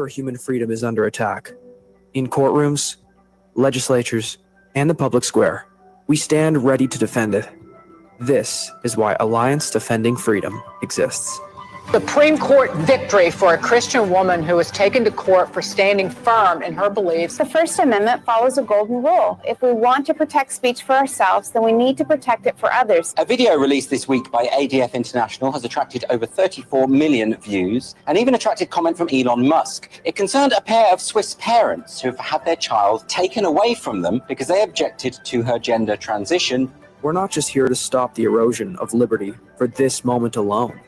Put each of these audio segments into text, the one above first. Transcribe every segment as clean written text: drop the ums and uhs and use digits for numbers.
Human freedom is under attack. In courtrooms, legislatures, and the public square, we stand ready to defend it. This is why Alliance Defending Freedom exists. Supreme Court victory for a Christian woman who was taken to court for standing firm in her beliefs. The First Amendment follows a golden rule. If we want to protect speech for ourselves, then we need to protect it for others. A video released this week by ADF International has attracted over 34 million views and even attracted comment from Elon Musk. It concerned a pair of Swiss parents who have had their child taken away from them because they objected to her gender transition. We're not just here to stop the erosion of liberty for this moment alone.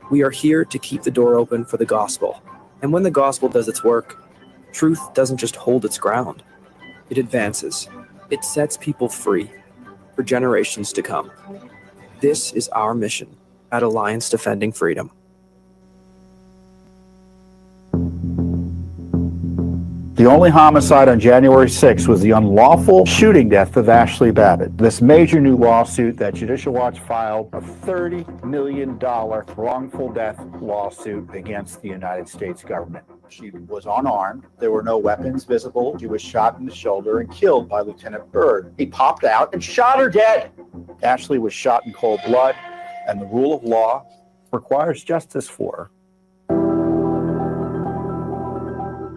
We are here to keep the door open for the gospel. And when the gospel does its work, truth doesn't just hold its ground. It advances. It sets people free for generations to come. This is our mission at Alliance Defending Freedom. The only homicide on January 6th was the unlawful shooting death of Ashley Babbitt. This major new lawsuit that Judicial Watch filed, a $30 million wrongful death lawsuit against the United States government. She was unarmed. There were no weapons visible. She was shot in the shoulder and killed by Lieutenant Byrd. He popped out and shot her dead. Ashley was shot in cold blood, and the rule of law requires justice for her.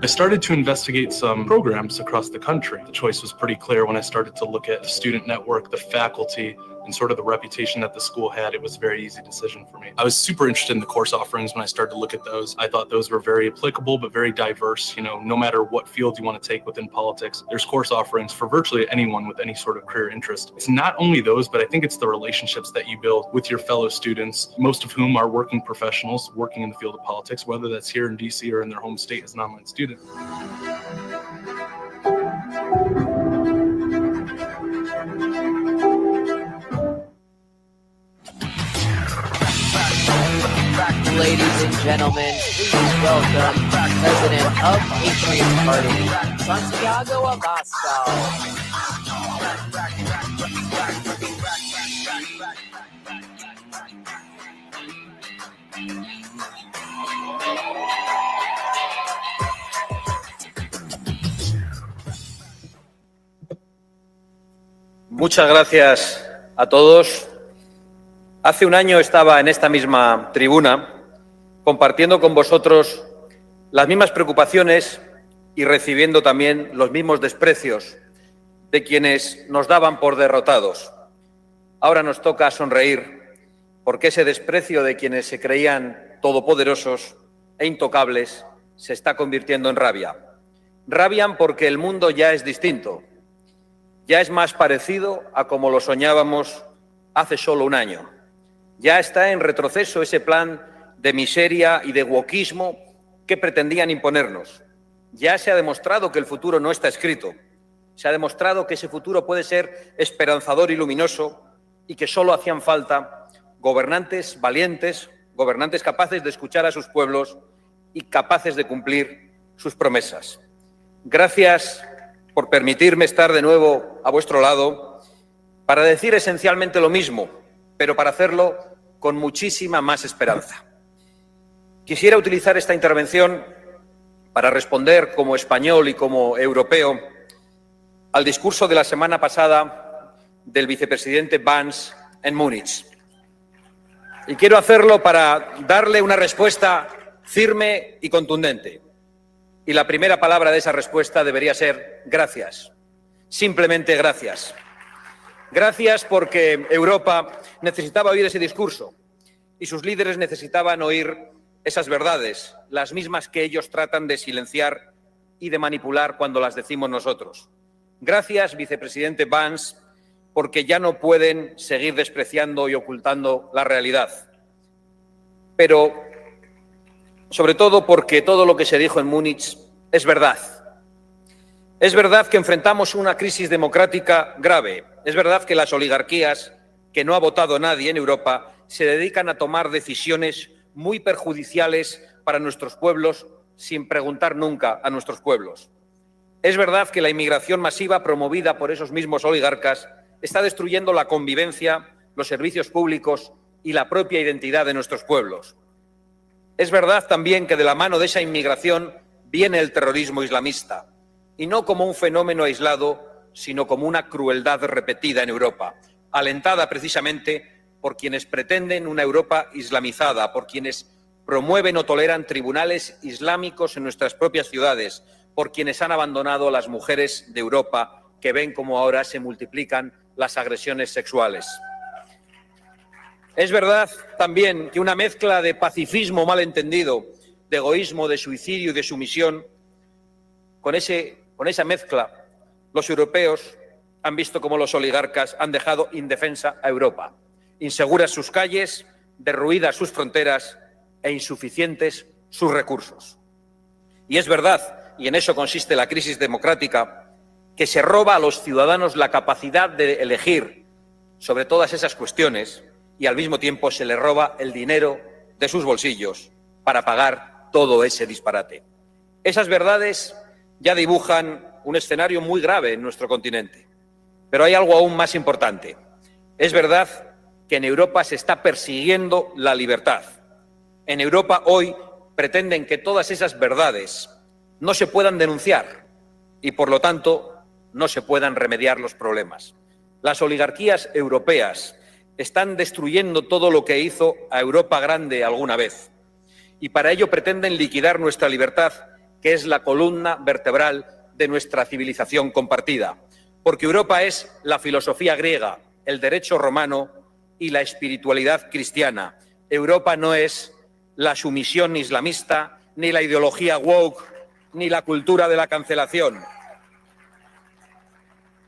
I started to investigate some programs across the country. The choice was pretty clear when I started to look at the student network, the faculty, and sort of the reputation that the school had. It was a very easy decision for me. I was super interested in the course offerings when I started to look at those. I thought those were very applicable, but very diverse. You know, no matter what field you want to take within politics, there's course offerings for virtually anyone with any sort of career interest. It's not only those, but I think it's the relationships that you build with your fellow students, most of whom are working professionals working in the field of politics, whether that's here in DC or in their home state as an online student. Ladies and gentlemen, please welcome President of Patriot Party, Santiago Abascal. Muchas gracias a todos. Hace un año estaba en esta misma tribuna compartiendo con vosotros las mismas preocupaciones y recibiendo también los mismos desprecios de quienes nos daban por derrotados. Ahora nos toca sonreír porque ese desprecio de quienes se creían todopoderosos e intocables se está convirtiendo en rabia. Rabian porque el mundo ya es distinto, ya es más parecido a como lo soñábamos hace solo un año. Ya está en retroceso ese plan de miseria y de wokismo que pretendían imponernos. Ya se ha demostrado que el futuro no está escrito. Se ha demostrado que ese futuro puede ser esperanzador y luminoso y que solo hacían falta gobernantes valientes, gobernantes capaces de escuchar a sus pueblos y capaces de cumplir sus promesas. Gracias por permitirme estar de nuevo a vuestro lado para decir esencialmente lo mismo, pero para hacerlo con muchísima más esperanza. Quisiera utilizar esta intervención para responder como español y como europeo al discurso de la semana pasada del vicepresidente Vance en Múnich. Y quiero hacerlo para darle una respuesta firme y contundente. Y la primera palabra de esa respuesta debería ser gracias. Simplemente gracias. Gracias porque Europa necesitaba oír ese discurso y sus líderes necesitaban oír esas verdades, las mismas que ellos tratan de silenciar y de manipular cuando las decimos nosotros. Gracias, vicepresidente Vance, porque ya no pueden seguir despreciando y ocultando la realidad. Pero, sobre todo, porque todo lo que se dijo en Múnich es verdad. Es verdad que enfrentamos una crisis democrática grave. Es verdad que las oligarquías, que no ha votado nadie en Europa, se dedican a tomar decisiones muy perjudiciales para nuestros pueblos sin preguntar nunca a nuestros pueblos. Es verdad que la inmigración masiva promovida por esos mismos oligarcas está destruyendo la convivencia, los servicios públicos y la propia identidad de nuestros pueblos. Es verdad también que de la mano de esa inmigración viene el terrorismo islamista, y no como un fenómeno aislado, sino como una crueldad repetida en Europa, alentada precisamente por quienes pretenden una Europa islamizada, por quienes promueven o toleran tribunales islámicos en nuestras propias ciudades, por quienes han abandonado a las mujeres de Europa, que ven cómo ahora se multiplican las agresiones sexuales. Es verdad también que una mezcla de pacifismo mal entendido, de egoísmo, de suicidio y de sumisión, con esa mezcla, los europeos han visto cómo los oligarcas han dejado indefensa a Europa, inseguras sus calles, derruidas sus fronteras e insuficientes sus recursos. Y es verdad, y en eso consiste la crisis democrática, que se roba a los ciudadanos la capacidad de elegir sobre todas esas cuestiones y al mismo tiempo se les roba el dinero de sus bolsillos para pagar todo ese disparate. Esas verdades ya dibujan un escenario muy grave en nuestro continente. Pero hay algo aún más importante. Es verdad que en Europa se está persiguiendo la libertad. En Europa hoy pretenden que todas esas verdades no se puedan denunciar y, por lo tanto, no se puedan remediar los problemas. Las oligarquías europeas están destruyendo todo lo que hizo a Europa grande alguna vez. Y para ello pretenden liquidar nuestra libertad, que es la columna vertebral de nuestra civilización compartida. Porque Europa es la filosofía griega, el derecho romano y la espiritualidad cristiana. Europa no es la sumisión islamista, ni la ideología woke, ni la cultura de la cancelación.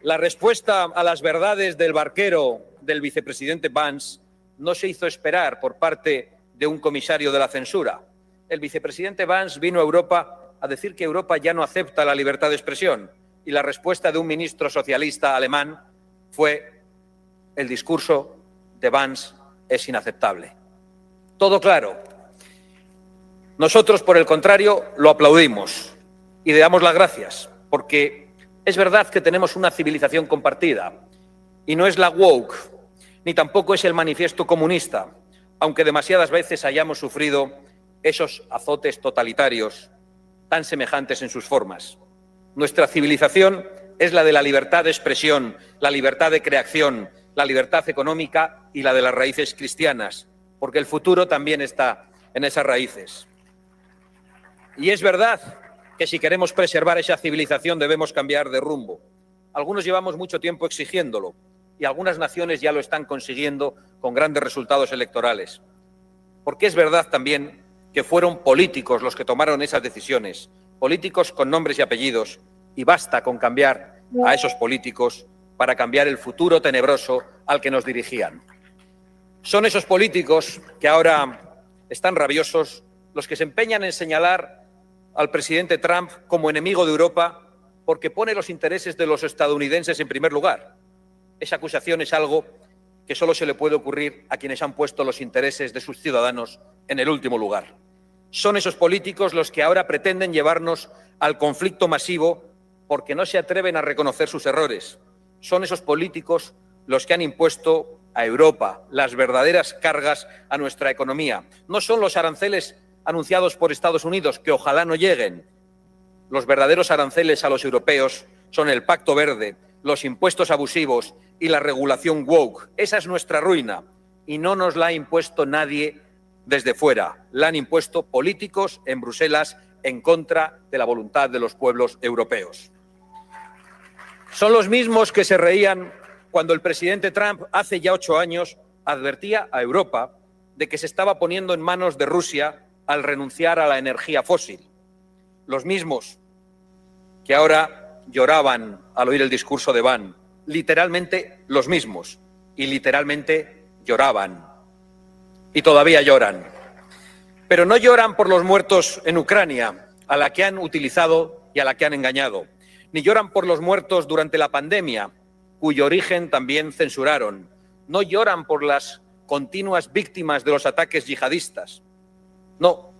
La respuesta a las verdades del barquero del vicepresidente Vance no se hizo esperar por parte de un comisario de la censura. El vicepresidente Vance vino a Europa a decir que Europa ya no acepta la libertad de expresión y la respuesta de un ministro socialista alemán fue: el discurso de Vance es inaceptable. Todo claro. Nosotros, por el contrario, lo aplaudimos y le damos las gracias, porque es verdad que tenemos una civilización compartida y no es la woke, ni tampoco es el manifiesto comunista, aunque demasiadas veces hayamos sufrido esos azotes totalitarios tan semejantes en sus formas. Nuestra civilización es la de la libertad de expresión, la libertad de creación, la libertad económica y la de las raíces cristianas, porque el futuro también está en esas raíces. Y es verdad que si queremos preservar esa civilización debemos cambiar de rumbo. Algunos llevamos mucho tiempo exigiéndolo y algunas naciones ya lo están consiguiendo con grandes resultados electorales. Porque es verdad también que fueron políticos los que tomaron esas decisiones, políticos con nombres y apellidos, y basta con cambiar a esos políticos para cambiar el futuro tenebroso al que nos dirigían. Son esos políticos que ahora están rabiosos los que se empeñan en señalar al presidente Trump como enemigo de Europa porque pone los intereses de los estadounidenses en primer lugar. Esa acusación es algo que solo se le puede ocurrir a quienes han puesto los intereses de sus ciudadanos en el último lugar. Son esos políticos los que ahora pretenden llevarnos al conflicto masivo porque no se atreven a reconocer sus errores. Son esos políticos los que han impuesto a Europa las verdaderas cargas a nuestra economía. No son los aranceles anunciados por Estados Unidos, que ojalá no lleguen. Los verdaderos aranceles a los europeos son el Pacto Verde, los impuestos abusivos y la regulación woke. Esa es nuestra ruina y no nos la ha impuesto nadie desde fuera. La han impuesto políticos en Bruselas en contra de la voluntad de los pueblos europeos. Son los mismos que se reían cuando el presidente Trump hace ya 8 años advertía a Europa de que se estaba poniendo en manos de Rusia al renunciar a la energía fósil. Los mismos que ahora lloraban al oír el discurso de Van, literalmente los mismos, y literalmente lloraban. Y todavía lloran. Pero no lloran por los muertos en Ucrania, a la que han utilizado y a la que han engañado, ni lloran por los muertos durante la pandemia, cuyo origen también censuraron. No lloran por las continuas víctimas de los ataques yihadistas. No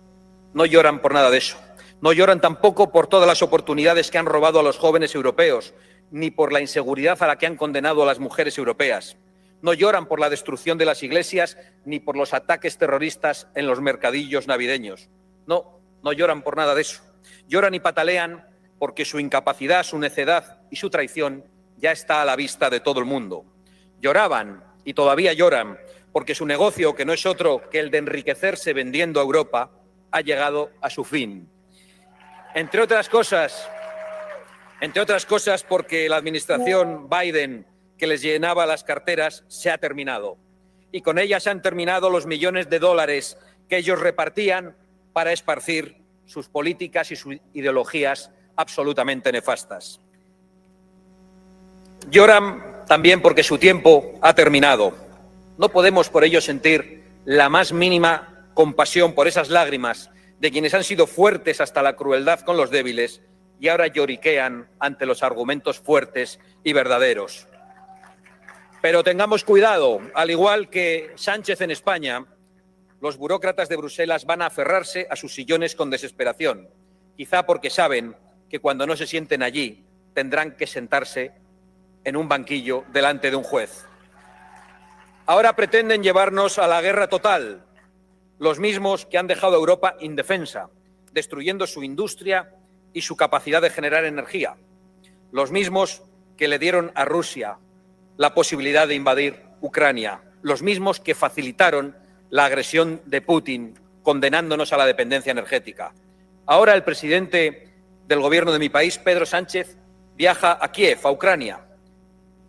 lloran por nada de eso. No lloran tampoco por todas las oportunidades que han robado a los jóvenes europeos, ni por la inseguridad a la que han condenado a las mujeres europeas. No lloran por la destrucción de las iglesias, ni por los ataques terroristas en los mercadillos navideños. No lloran por nada de eso. Lloran y patalean porque su incapacidad, su necedad y su traición ya está a la vista de todo el mundo. Lloraban y todavía lloran porque su negocio, que no es otro que el de enriquecerse vendiendo a Europa, ha llegado a su fin. Entre otras cosas porque la administración Biden, que les llenaba las carteras, se ha terminado. Y con ella se han terminado los millones de dólares que ellos repartían para esparcir sus políticas y sus ideologías absolutamente nefastas. Lloran también porque su tiempo ha terminado. No podemos por ello sentir la más mínima compasión por esas lágrimas de quienes han sido fuertes hasta la crueldad con los débiles y ahora lloriquean ante los argumentos fuertes y verdaderos. Pero tengamos cuidado, al igual que Sánchez en España, los burócratas de Bruselas van a aferrarse a sus sillones con desesperación, quizá porque saben que cuando no se sienten allí tendrán que sentarse en un banquillo delante de un juez. Ahora pretenden llevarnos a la guerra total, los mismos que han dejado a Europa indefensa, destruyendo su industria y su capacidad de generar energía, los mismos que le dieron a Rusia la posibilidad de invadir Ucrania, los mismos que facilitaron la agresión de Putin, condenándonos a la dependencia energética. Ahora el presidente del gobierno de mi país, Pedro Sánchez, viaja a Kiev, a Ucrania,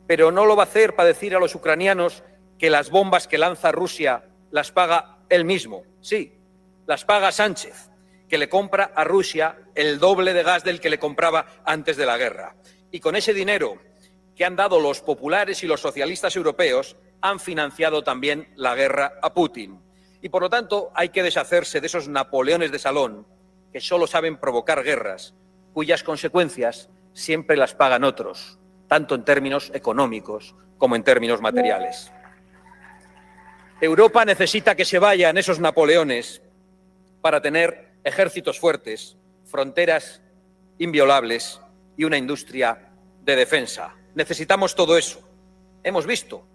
pero no lo va a hacer para decir a los ucranianos que las bombas que lanza Rusia las paga él mismo. Sí, las paga Sánchez, que le compra a Rusia el doble de gas del que le compraba antes de la guerra. Y con ese dinero que han dado los populares y los socialistas europeos, han financiado también la guerra a Putin. Y por lo tanto hay que deshacerse de esos Napoleones de salón que solo saben provocar guerras, cuyas consecuencias siempre las pagan otros, tanto en términos económicos como en términos materiales. Europa necesita que se vayan esos Napoleones para tener ejércitos fuertes, fronteras inviolables y una industria de defensa. Necesitamos todo eso. Hemos visto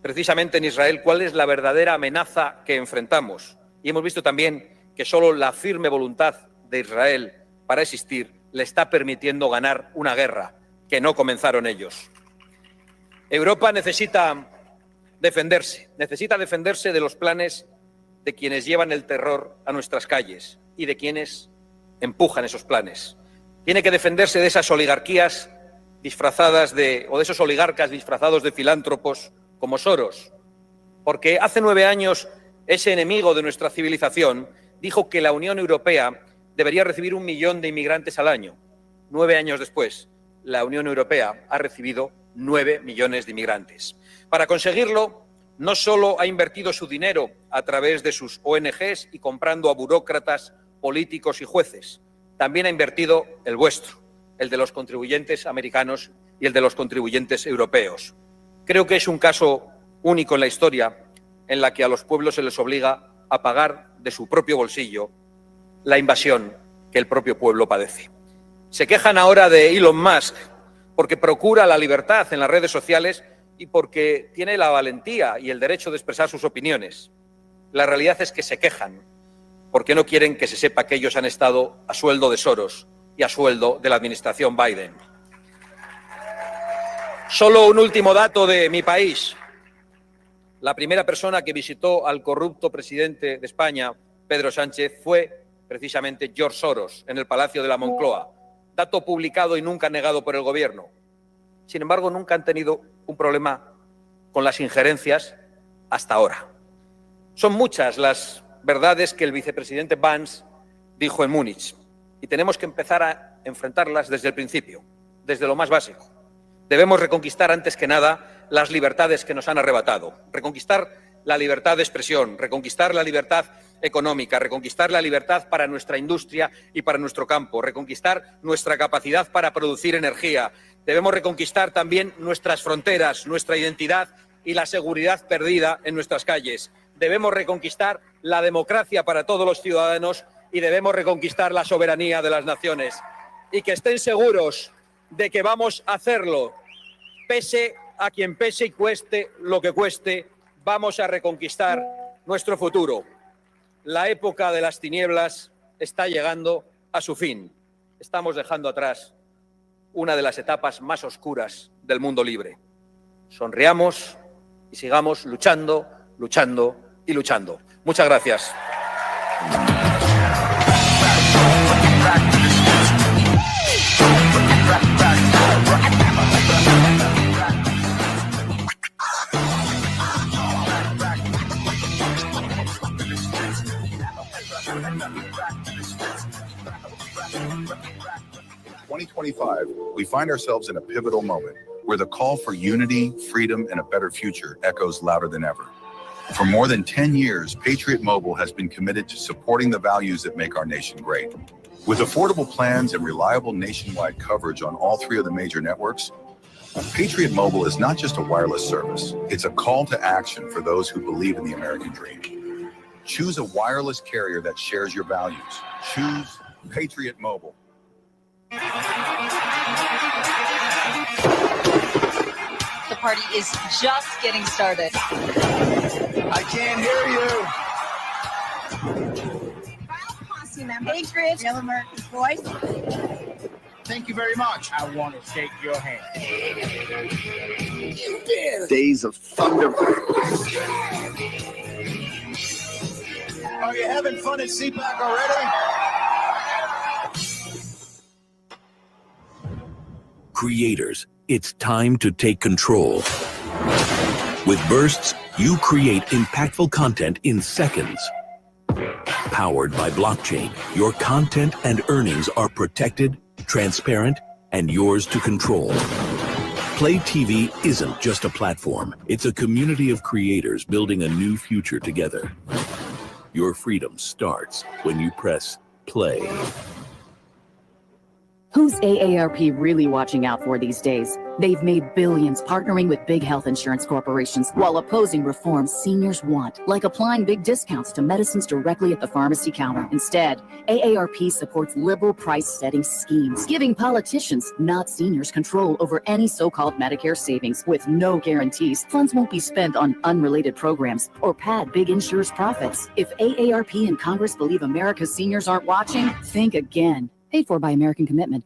precisamente en Israel cuál es la verdadera amenaza que enfrentamos y hemos visto también que solo la firme voluntad de Israel para existir le está permitiendo ganar una guerra que no comenzaron ellos. Europa necesita defenderse de los planes de quienes llevan el terror a nuestras calles y de quienes empujan esos planes. Tiene que defenderse de esas oligarquías disfrazadas o de esos oligarcas disfrazados de filántropos como Soros, porque hace 9 años ese enemigo de nuestra civilización dijo que la Unión Europea debería recibir 1 millón de inmigrantes al año. 9 años después, la Unión Europea ha recibido 9 millones de inmigrantes. Para conseguirlo, no solo ha invertido su dinero a través de sus ONGs y comprando a burócratas, políticos y jueces, también ha invertido el vuestro, el de los contribuyentes americanos y el de los contribuyentes europeos. Creo que es un caso único en la historia en la que a los pueblos se les obliga a pagar de su propio bolsillo la invasión que el propio pueblo padece. Se quejan ahora de Elon Musk porque procura la libertad en las redes sociales y porque tiene la valentía y el derecho de expresar sus opiniones. La realidad es que se quejan porque no quieren que se sepa que ellos han estado a sueldo de Soros y a sueldo de la administración Biden. Solo un último dato de mi país. La primera persona que visitó al corrupto presidente de España, Pedro Sánchez, fue precisamente George Soros en el Palacio de la Moncloa. Dato publicado y nunca negado por el gobierno. Sin embargo, nunca han tenido un problema con las injerencias hasta ahora. Son muchas las verdades que el vicepresidente Vance dijo en Múnich y tenemos que empezar a enfrentarlas desde el principio, desde lo más básico. Debemos reconquistar antes que nada las libertades que nos han arrebatado, reconquistar la libertad de expresión, reconquistar la libertad económica, reconquistar la libertad para nuestra industria y para nuestro campo, reconquistar nuestra capacidad para producir energía. Debemos reconquistar también nuestras fronteras, nuestra identidad y la seguridad perdida en nuestras calles. Debemos reconquistar la democracia para todos los ciudadanos y debemos reconquistar la soberanía de las naciones. Y que estén seguros de que vamos a hacerlo, pese a quien pese y cueste lo que cueste, vamos a reconquistar nuestro futuro. La época de las tinieblas está llegando a su fin. estamos dejando atrás una de las etapas más oscuras del mundo libre. Sonriamos y sigamos luchando, luchando y luchando. Muchas gracias. In 2025, we find ourselves in a pivotal moment where the call for unity, freedom, and a better future echoes louder than ever. For more than 10 years, Patriot Mobile has been committed to supporting the values that make our nation great. With affordable plans and reliable nationwide coverage on all three of the major networks, Patriot Mobile is not just a wireless service, it's a call to action for those who believe in the American dream. Choose a wireless carrier that shares your values. Choose Patriot Mobile. The party is just getting started. I can't hear you. Patriots, Real American voice. Thank you very much. I want to shake your hand. Days of thunder. Are you having fun at CPAC already? Creators, it's time to take control. With Bursts, you create impactful content in seconds. Powered by blockchain, your content and earnings are protected, transparent, and yours to control. Play TV isn't just a platform. It's a community of creators building a new future together. Your freedom starts when you press play. Who's AARP really watching out for these days? They've made billions partnering with big health insurance corporations while opposing reforms seniors want, like applying big discounts to medicines directly at the pharmacy counter. Instead, AARP supports liberal price-setting schemes, giving politicians, not seniors, control over any so-called Medicare savings with no guarantees. Funds won't be spent on unrelated programs or pad big insurers' profits. If AARP and Congress believe America's seniors aren't watching, think again. Paid for by American Commitment.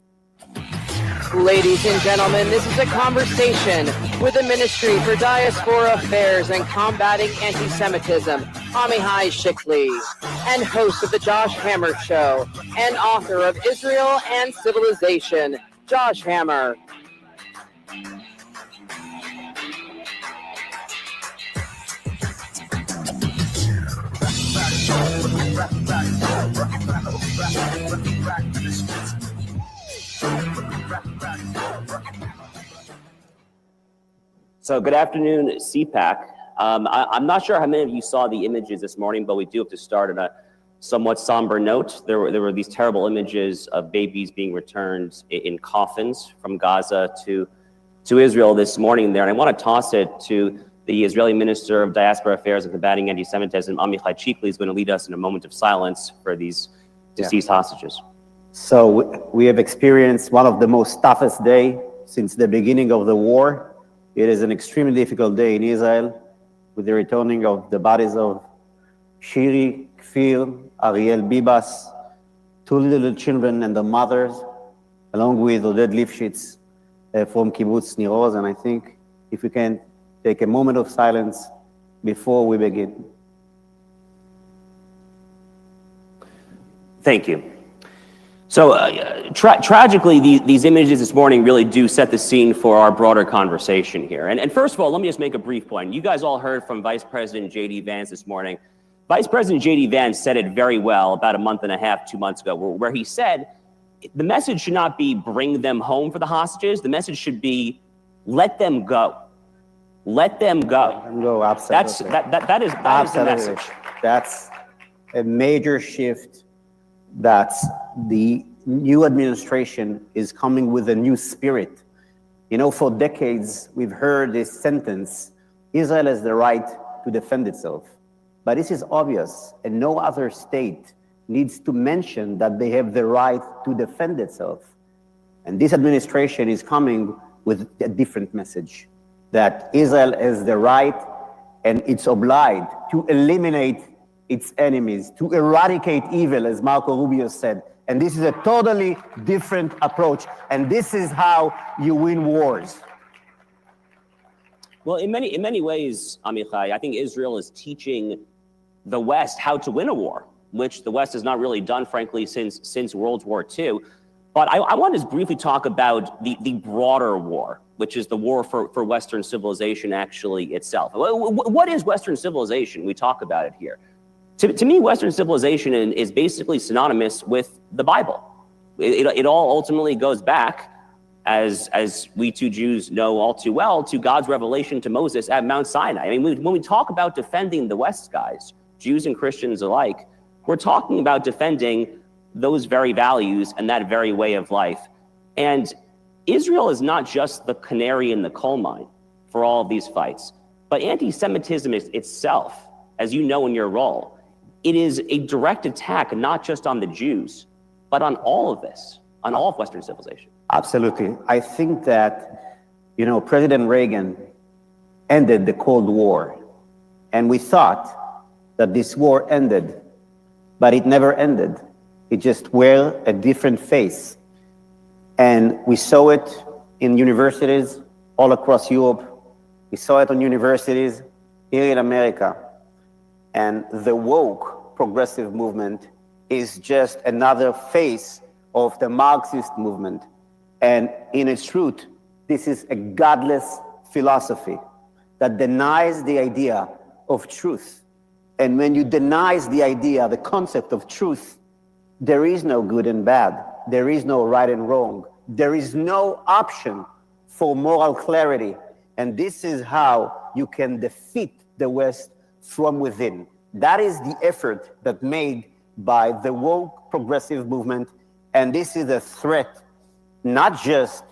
Ladies and gentlemen, this is a conversation with the Ministry for Diaspora Affairs and Combating Anti-Semitism, Amihai Shikli, and host of The Josh Hammer Show, and author of Israel and Civilization, Josh Hammer. So good afternoon, CPAC. I'm not sure how many of you saw the images this morning, but we do have to start on a somewhat somber note. There were these terrible images of babies being returned in coffins from Gaza to Israel this morning there. And I want to toss it to the Israeli Minister of Diaspora Affairs and Combating Anti-Semitism, Amihai Shikli, is going to lead us in a moment of silence for these deceased hostages. So we have experienced one of the most toughest days since the beginning of the war. It is an extremely difficult day in Israel with the returning of the bodies of Shiri, Kfir, Ariel Bibas, two little children and the mothers, along with Oded Lifshitz from Kibbutz Nir Oz. And I think if we can take a moment of silence before we begin. Thank you. So tragically, these images this morning really do set the scene for our broader conversation here. And first of all, let me just make a brief point. You guys all heard from Vice President J.D. Vance this morning. Vice President J.D. Vance said it very well about a month and a half, 2 months ago, where he said the message should not be bring them home for the hostages. The message should be let them go. Let them go. Let them go, absolutely. That is the message. That's a major shift. That's the new administration is coming with a new spirit. You know, for decades, we've heard this sentence, Israel has the right to defend itself. But this is obvious, and no other state needs to mention that they have the right to defend itself. And this administration is coming with a different message, that Israel has the right and it's obliged to eliminate its enemies, to eradicate evil, as Marco Rubio said, And this is a totally different approach. And this is how you win wars. Well, in many ways, Amichai, I think Israel is teaching the West how to win a war, which the West has not really done, frankly, since World War II. But I want to briefly talk about the broader war, which is the war for Western civilization actually itself. What is Western civilization? We talk about it here. To me, Western civilization is basically synonymous with the Bible. It all ultimately goes back, as we two Jews know all too well, to God's revelation to Moses at Mount Sinai. I mean, when we talk about defending the West, guys, Jews and Christians alike, we're talking about defending those very values and that very way of life. And Israel is not just the canary in the coal mine for all of these fights, but anti-Semitism itself, as you know in your role, it is a direct attack not just on the Jews, but on all of this, on all of Western civilization. Absolutely. I think that, President Reagan ended the Cold War, and we thought that this war ended, but it never ended. It just wore a different face. And we saw it in universities all across Europe. We saw it on universities here in America. And the woke progressive movement is just another face of the Marxist movement. And in its root, this is a godless philosophy that denies the idea of truth. And when you deny the idea, the concept of truth, there is no good and bad. There is no right and wrong. There is no option for moral clarity. And this is how you can defeat the West from within. That is the effort that made by the woke progressive movement. And this is a threat, not just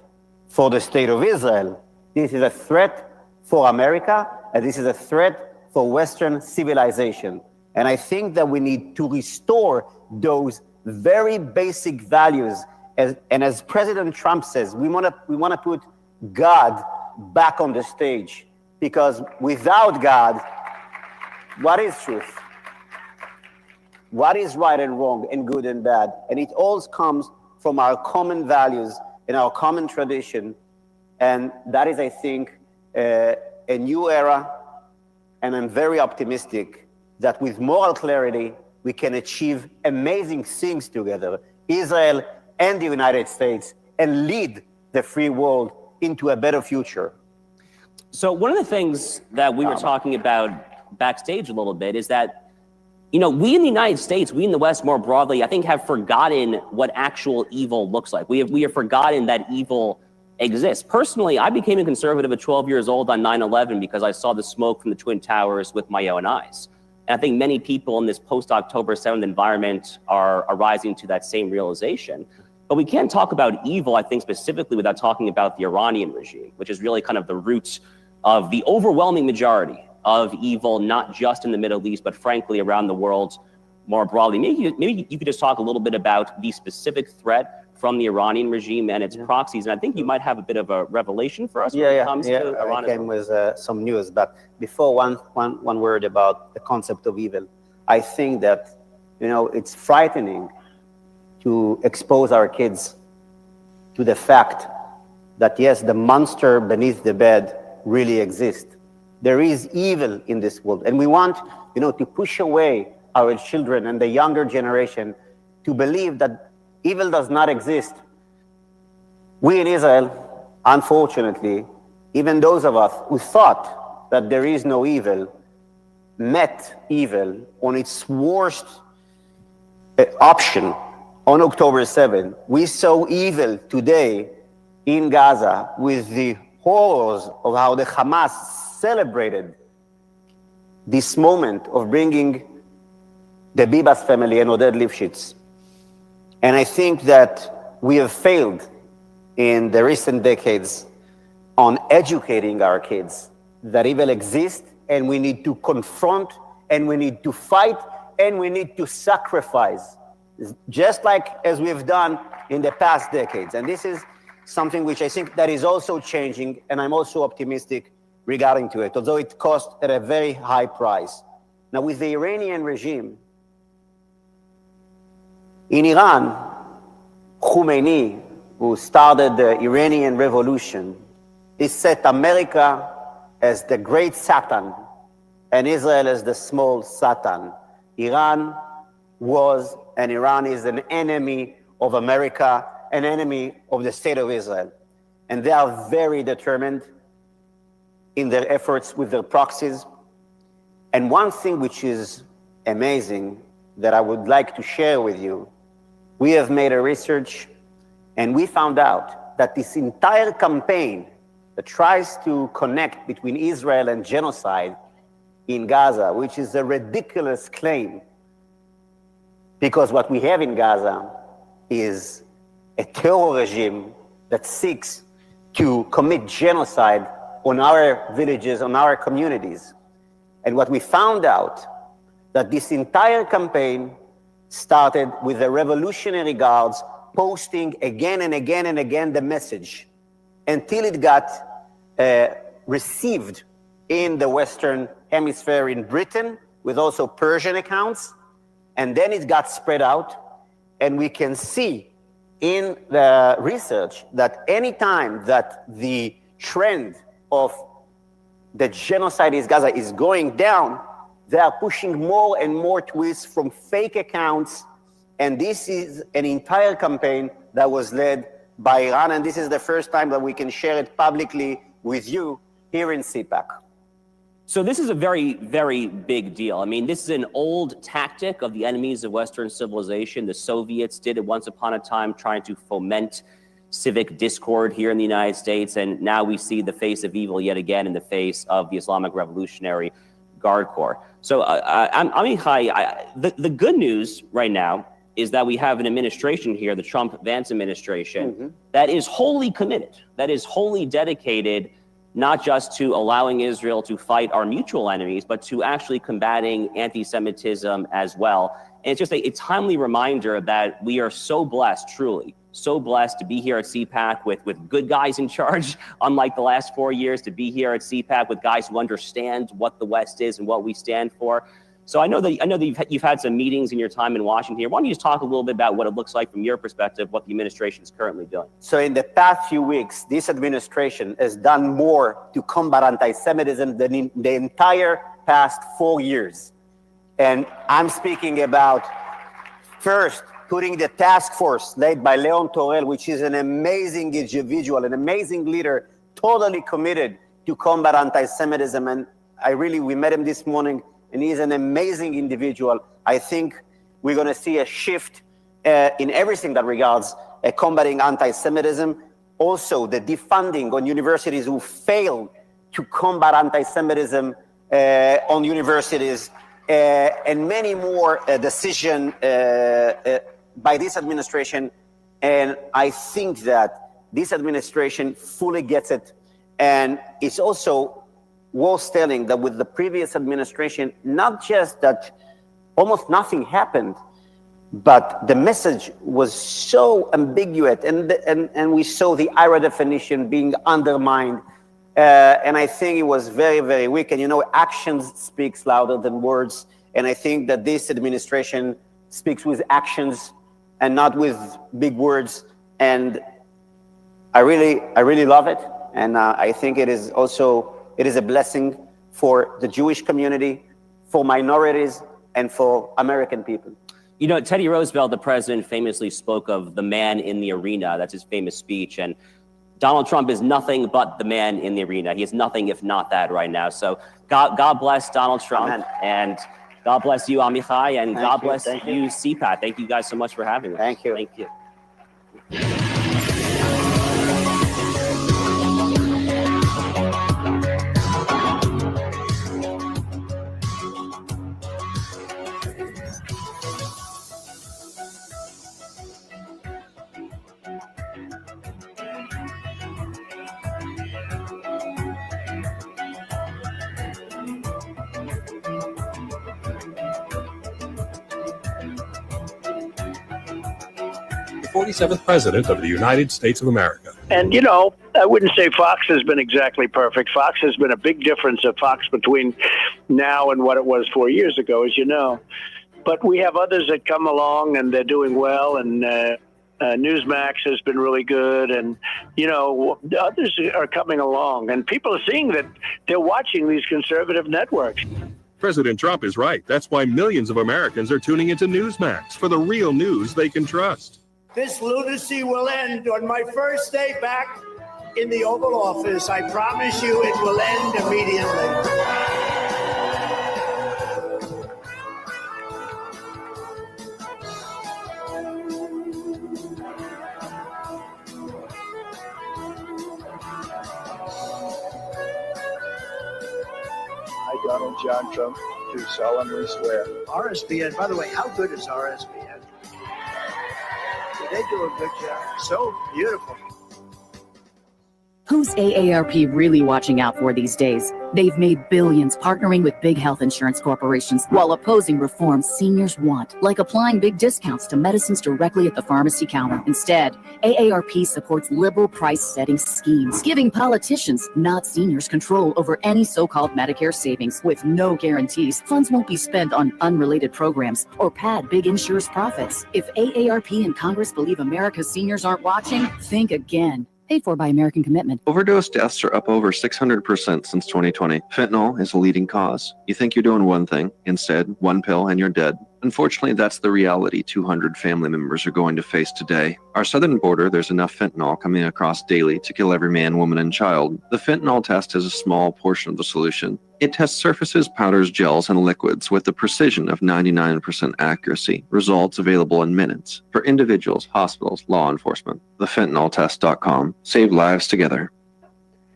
for the state of Israel. This is a threat for America, and this is a threat for Western civilization. And I think that we need to restore those very basic values. And as President Trump says, we want to put God back on the stage, because without God, what is truth? What is right and wrong and good and bad? And it all comes from our common values and our common tradition. And that is, I think, a new era. And I'm very optimistic that with moral clarity, we can achieve amazing things together, Israel and the United States, and lead the free world into a better future. So one of the things that we were talking about backstage a little bit is that, we in the United States, we in the West more broadly, I think have forgotten what actual evil looks like. We have forgotten that evil exists. Personally, I became a conservative at 12 years old on 9/11 because I saw the smoke from the Twin Towers with my own eyes. And I think many people in this post-October 7th environment are rising to that same realization. But we can't talk about evil, I think, specifically without talking about the Iranian regime, which is really kind of the roots of the overwhelming majority of evil, not just in the Middle East, but frankly around the world more broadly. Maybe you could just talk a little bit about the specific threat from the Iranian regime and its proxies. And I think you might have a bit of a revelation for us when it comes to Iran. I came with some news, but before one word about the concept of evil. I think that, it's frightening to expose our kids to the fact that, yes, the monster beneath the bed really exists. There is evil in this world. And we want, to push away our children and the younger generation to believe that evil does not exist. We in Israel, unfortunately, even those of us who thought that there is no evil, met evil on its worst option on October 7th. We saw evil today in Gaza with the horrors of how the Hamas celebrated this moment of bringing the Bibas family and Oded Lifshitz. And I think that we have failed in the recent decades on educating our kids that evil exists, and we need to confront, and we need to fight, and we need to sacrifice, just like as we've done in the past decades. And this is something which I think that is also changing, and I'm also optimistic regarding to it, although it cost at a very high price. Now, with the Iranian regime, in Iran, Khomeini, who started the Iranian Revolution, he set America as the great Satan and Israel as the small Satan. Iran was and Iran is an enemy of America, an enemy of the state of Israel. And they are very determined in their efforts with their proxies. And one thing which is amazing that I would like to share with you, we have made a research and we found out that this entire campaign that tries to connect between Israel and genocide in Gaza, which is a ridiculous claim, because what we have in Gaza is a terror regime that seeks to commit genocide on our villages, on our communities. And what we found out, that this entire campaign started with the Revolutionary Guards posting again and again and again the message until it got received in the Western Hemisphere in Britain, with also Persian accounts, and then it got spread out. And we can see in the research that any time that the trend of the genocide in Gaza is going down, they are pushing more and more tweets from fake accounts. And this is an entire campaign that was led by Iran. And this is the first time that we can share it publicly with you here in CPAC. So this is a very, very big deal. I mean, this is an old tactic of the enemies of Western civilization. The Soviets did it once upon a time, trying to foment civic discord here in the United States. And now we see the face of evil yet again in the face of the Islamic Revolutionary Guard Corps. So, Amichai, the good news right now is that we have an administration here, the Trump-Vance administration, that is wholly committed, that is wholly dedicated not just to allowing Israel to fight our mutual enemies, but to actually combating anti-Semitism as well. And it's just a timely reminder that we are so blessed, truly, so blessed to be here at CPAC with good guys in charge, unlike the last 4 years, to be here at CPAC with guys who understand what the West is and what we stand for. So I know that you've had some meetings in your time in Washington here. Why don't you just talk a little bit about what it looks like from your perspective, what the administration is currently doing? So in the past few weeks, this administration has done more to combat anti-Semitism than in the entire past 4 years. And I'm speaking about, first, putting the task force led by Leon Torel, which is an amazing individual, an amazing leader, totally committed to combat anti-Semitism. And we met him this morning, and he's an amazing individual. I think we're going to see a shift in everything that regards combating anti-Semitism. Also, the defunding on universities who failed to combat anti-Semitism on universities, and many more decisions by this administration. And I think that this administration fully gets it. And it's also worth telling that with the previous administration, not just that almost nothing happened, but the message was so ambiguous, and we saw the IRA definition being undermined. And I think it was very, very weak. And you know, actions speaks louder than words. And I think that this administration speaks with actions and not with big words. And I really love it. And I think it is a blessing for the Jewish community, for minorities, and for American people. You know, Teddy Roosevelt, the president, famously spoke of the man in the arena. That's his famous speech. And Donald Trump is nothing but the man in the arena. He is nothing if not that right now. So God bless Donald Trump. Amen. And God bless you, Amichai, and God bless you, CPAC. Thank you guys so much for having me. Thank you. Thank you. The 47th President of the United States of America. And, you know, I wouldn't say Fox has been exactly perfect. Fox has been a big difference of Fox between now and what it was 4 years ago, as you know. But we have others that come along and they're doing well. And Newsmax has been really good, and others are coming along, and people are seeing that they're watching these conservative networks. President Trump is right. That's why millions of Americans are tuning into Newsmax for the real news they can trust. This lunacy will end on my first day back in the Oval Office. I promise you it will end immediately. I, Donald John Trump, do solemnly swear. RSBN, by the way, how good is RSBN? They do a good job. So beautiful. Who's AARP really watching out for these days? They've made billions partnering with big health insurance corporations while opposing reforms seniors want, like applying big discounts to medicines directly at the pharmacy counter. Instead, AARP supports liberal price-setting schemes, giving politicians, not seniors, control over any so-called Medicare savings with no guarantees. Funds won't be spent on unrelated programs or pad big insurers' profits. If AARP and Congress believe America's seniors aren't watching, think again. Paid for by American Commitment. Overdose deaths are up over 600% since 2020. Fentanyl is a leading cause. You think you're doing one thing, instead, one pill and you're dead. Unfortunately, that's the reality 200 family members are going to face today. Our southern border, there's enough fentanyl coming across daily to kill every man, woman, and child. The fentanyl test is a small portion of the solution. It tests surfaces, powders, gels, and liquids with the precision of 99% accuracy. Results available in minutes. For individuals, hospitals, law enforcement. TheFentanylTest.com. Save lives together.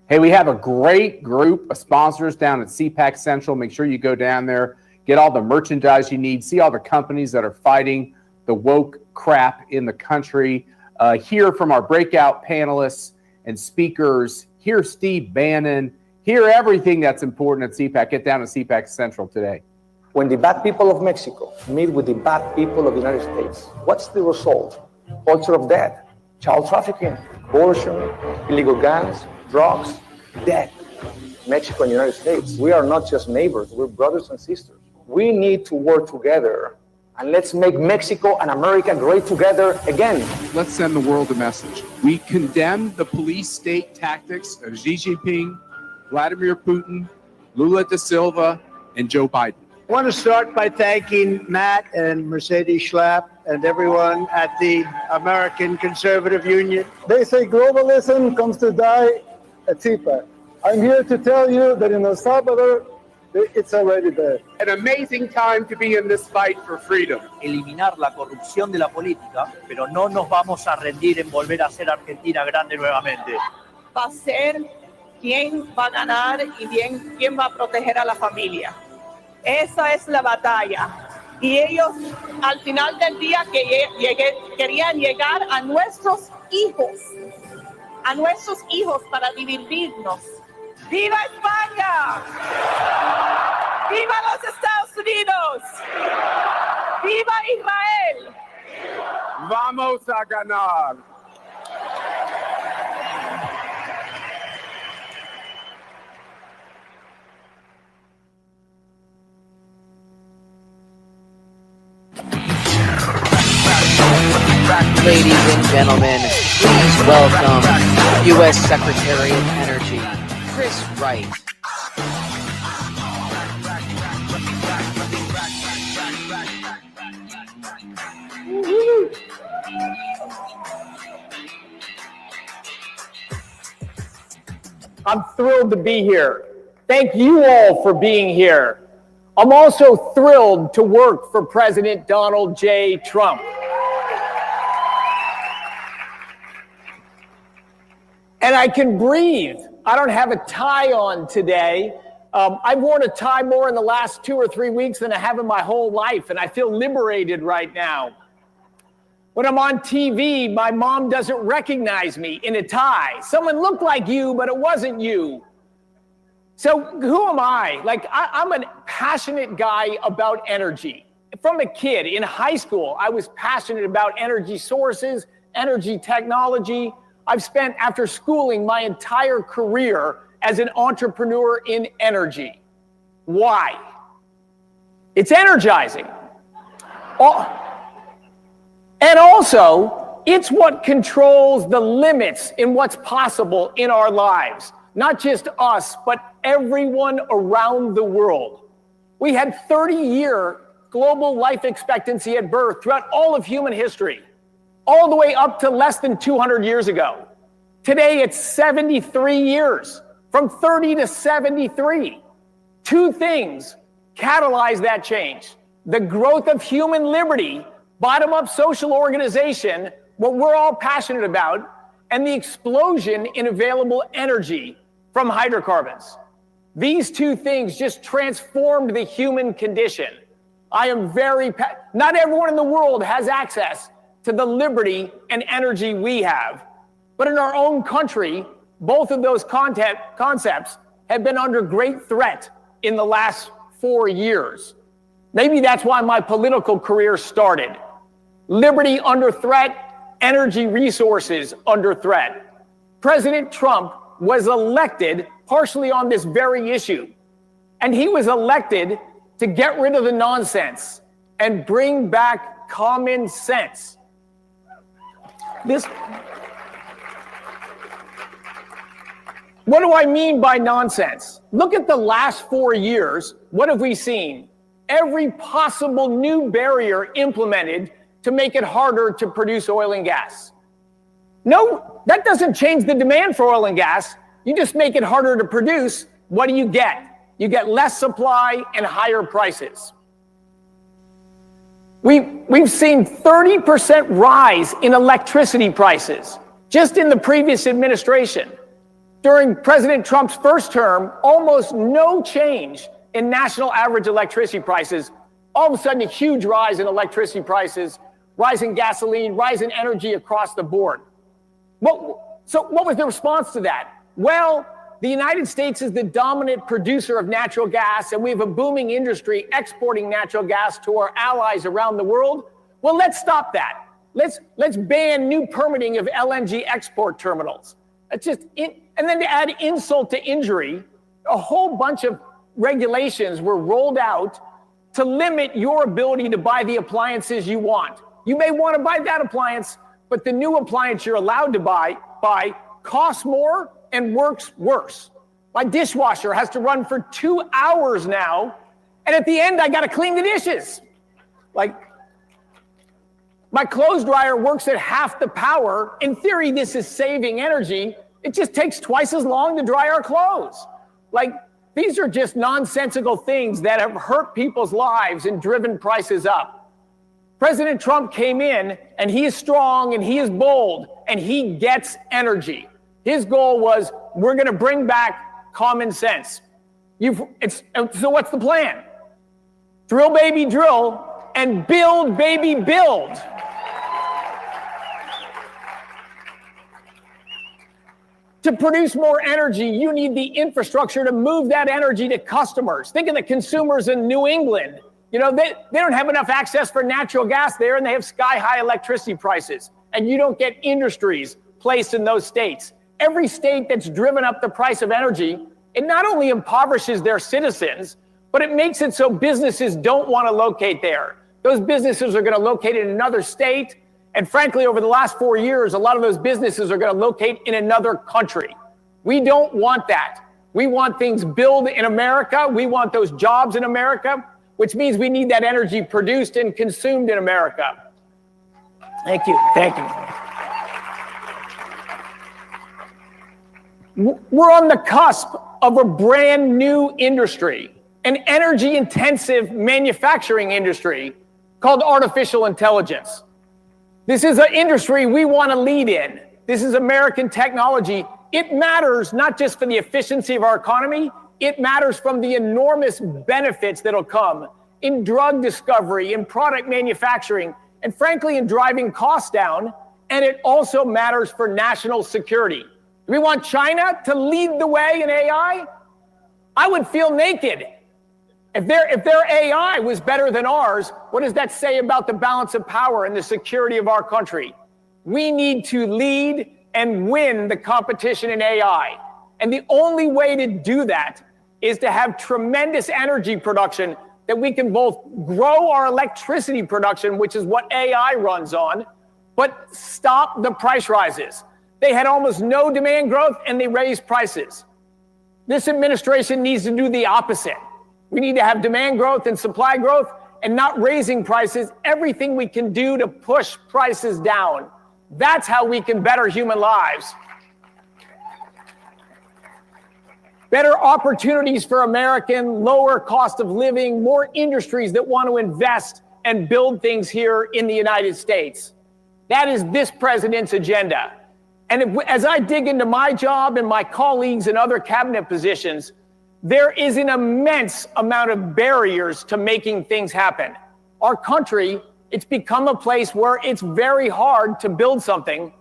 Hey, we have a great group of sponsors down at CPAC Central. Make sure you go down there, get all the merchandise you need, see all the companies that are fighting the woke crap in the country, hear from our breakout panelists and speakers, hear Steve Bannon, hear everything that's important at CPAC. Get down to CPAC Central today. When the bad people of Mexico meet with the bad people of the United States, what's the result? Culture of death, child trafficking, abortion, illegal guns, drugs, death. Mexico and the United States, we are not just neighbors, we're brothers and sisters. We need to work together, and let's make Mexico and America great together again. Let's send the world a message. We condemn the police state tactics of Xi Jinping, Vladimir Putin, Lula da Silva, and Joe Biden. I want to start by thanking Matt and Mercedes Schlapp and everyone at the American Conservative Union. They say globalism comes to die at CPAC. I'm here to tell you that in El Salvador, it's already there. An amazing time to be in this fight for freedom. Eliminar la corrupción de la política, pero no nos vamos a rendir en volver a ser Argentina grande nuevamente. Va a ser quién va a ganar y bien quién va a proteger a la familia. Esa es la batalla. Y ellos al final del día querían llegar a nuestros hijos para dividirnos. ¡Viva España! ¡Viva los Estados Unidos! ¡Viva Israel! Vamos a ganar. Ladies and gentlemen, please welcome U.S. Secretary of Energy, Chris Wright. I'm thrilled to be here. Thank you all for being here. I'm also thrilled to work for President Donald J. Trump. And I can breathe. I don't have a tie on today. I've worn a tie more in the last 2 or 3 weeks than I have in my whole life, and I feel liberated right now. When I'm on TV, my mom doesn't recognize me in a tie. Someone looked like you, but it wasn't you. So who am I? I'm a passionate guy about energy. From a kid in high school, I was passionate about energy sources, energy technology. I've spent, after schooling, my entire career as an entrepreneur in energy. Why? It's energizing. And also, It's what controls the limits in what's possible in our lives. Not just us, but everyone around the world. We had 30-year global life expectancy at birth throughout all of human history, all the way up to less than 200 years ago. Today, it's 73 years, from 30 to 73. Two things catalyze that change: the growth of human liberty, bottom-up social organization, what we're all passionate about, and the explosion in available energy from hydrocarbons. These two things just transformed the human condition. I am not everyone in the world has access to the liberty and energy we have. But in our own country, both of those concepts have been under great threat in the last 4 years. Maybe that's why my political career started. Liberty under threat, energy resources under threat. President Trump was elected partially on this very issue. And he was elected to get rid of the nonsense and bring back common sense. What do I mean by nonsense? Look at the last 4 years. What have we seen? Every possible new barrier implemented to make it harder to produce oil and gas. No, that doesn't change the demand for oil and gas. You just make it harder to produce. What do you get? You get less supply and higher prices. We've seen 30% rise in electricity prices just in the previous administration. During President Trump's first term, almost no change in national average electricity prices. All of a sudden, a huge rise in electricity prices, rise in gasoline, rise in energy across the board. So what was the response to that? Well, the United States is the dominant producer of natural gas, and we have a booming industry exporting natural gas to our allies around the world. Well, let's stop that. Let's ban new permitting of LNG export terminals. And then to add insult to injury, a whole bunch of regulations were rolled out to limit your ability to buy the appliances you want. You may want to buy that appliance, but the new appliance you're allowed to buy costs more and works worse. My dishwasher has to run for 2 hours now, and at the end, I got to clean the dishes. My clothes dryer works at half the power. In theory, this is saving energy. It just takes twice as long to dry our clothes. These are just nonsensical things that have hurt people's lives and driven prices up. President Trump came in, and he is strong, and he is bold, and he gets energy. His goal was, we're going to bring back common sense. So what's the plan? Drill, baby, drill, and build, baby, build. To produce more energy, you need the infrastructure to move that energy to customers. Think of the consumers in New England. They don't have enough access for natural gas there, and they have sky-high electricity prices. And you don't get industries placed in those states. Every state that's driven up the price of energy, it not only impoverishes their citizens, but it makes it so businesses don't want to locate there. Those businesses are going to locate in another state. And frankly, over the last 4 years, a lot of those businesses are going to locate in another country. We don't want that. We want things built in America. We want those jobs in America, which means we need that energy produced and consumed in America. Thank you. Thank you. We're on the cusp of a brand new industry, an energy-intensive manufacturing industry called artificial intelligence. This is an industry we want to lead in. This is American technology. It matters not just for the efficiency of our economy, it matters from the enormous benefits that'll come in drug discovery, in product manufacturing, and frankly, in driving costs down. And it also matters for national security. Do we want China to lead the way in AI? I would feel naked. If their AI was better than ours, what does that say about the balance of power and the security of our country? We need to lead and win the competition in AI. And the only way to do that is to have tremendous energy production that we can both grow our electricity production, which is what AI runs on, but stop the price rises. They had almost no demand growth and they raised prices. This administration needs to do the opposite. We need to have demand growth and supply growth and not raising prices, everything we can do to push prices down. That's how we can better human lives. Better opportunities for American, lower cost of living, more industries that want to invest and build things here in the United States. That is this president's agenda. And as I dig into my job and my colleagues in other cabinet positions, there is an immense amount of barriers to making things happen. Our country, it's become a place where it's very hard to build something.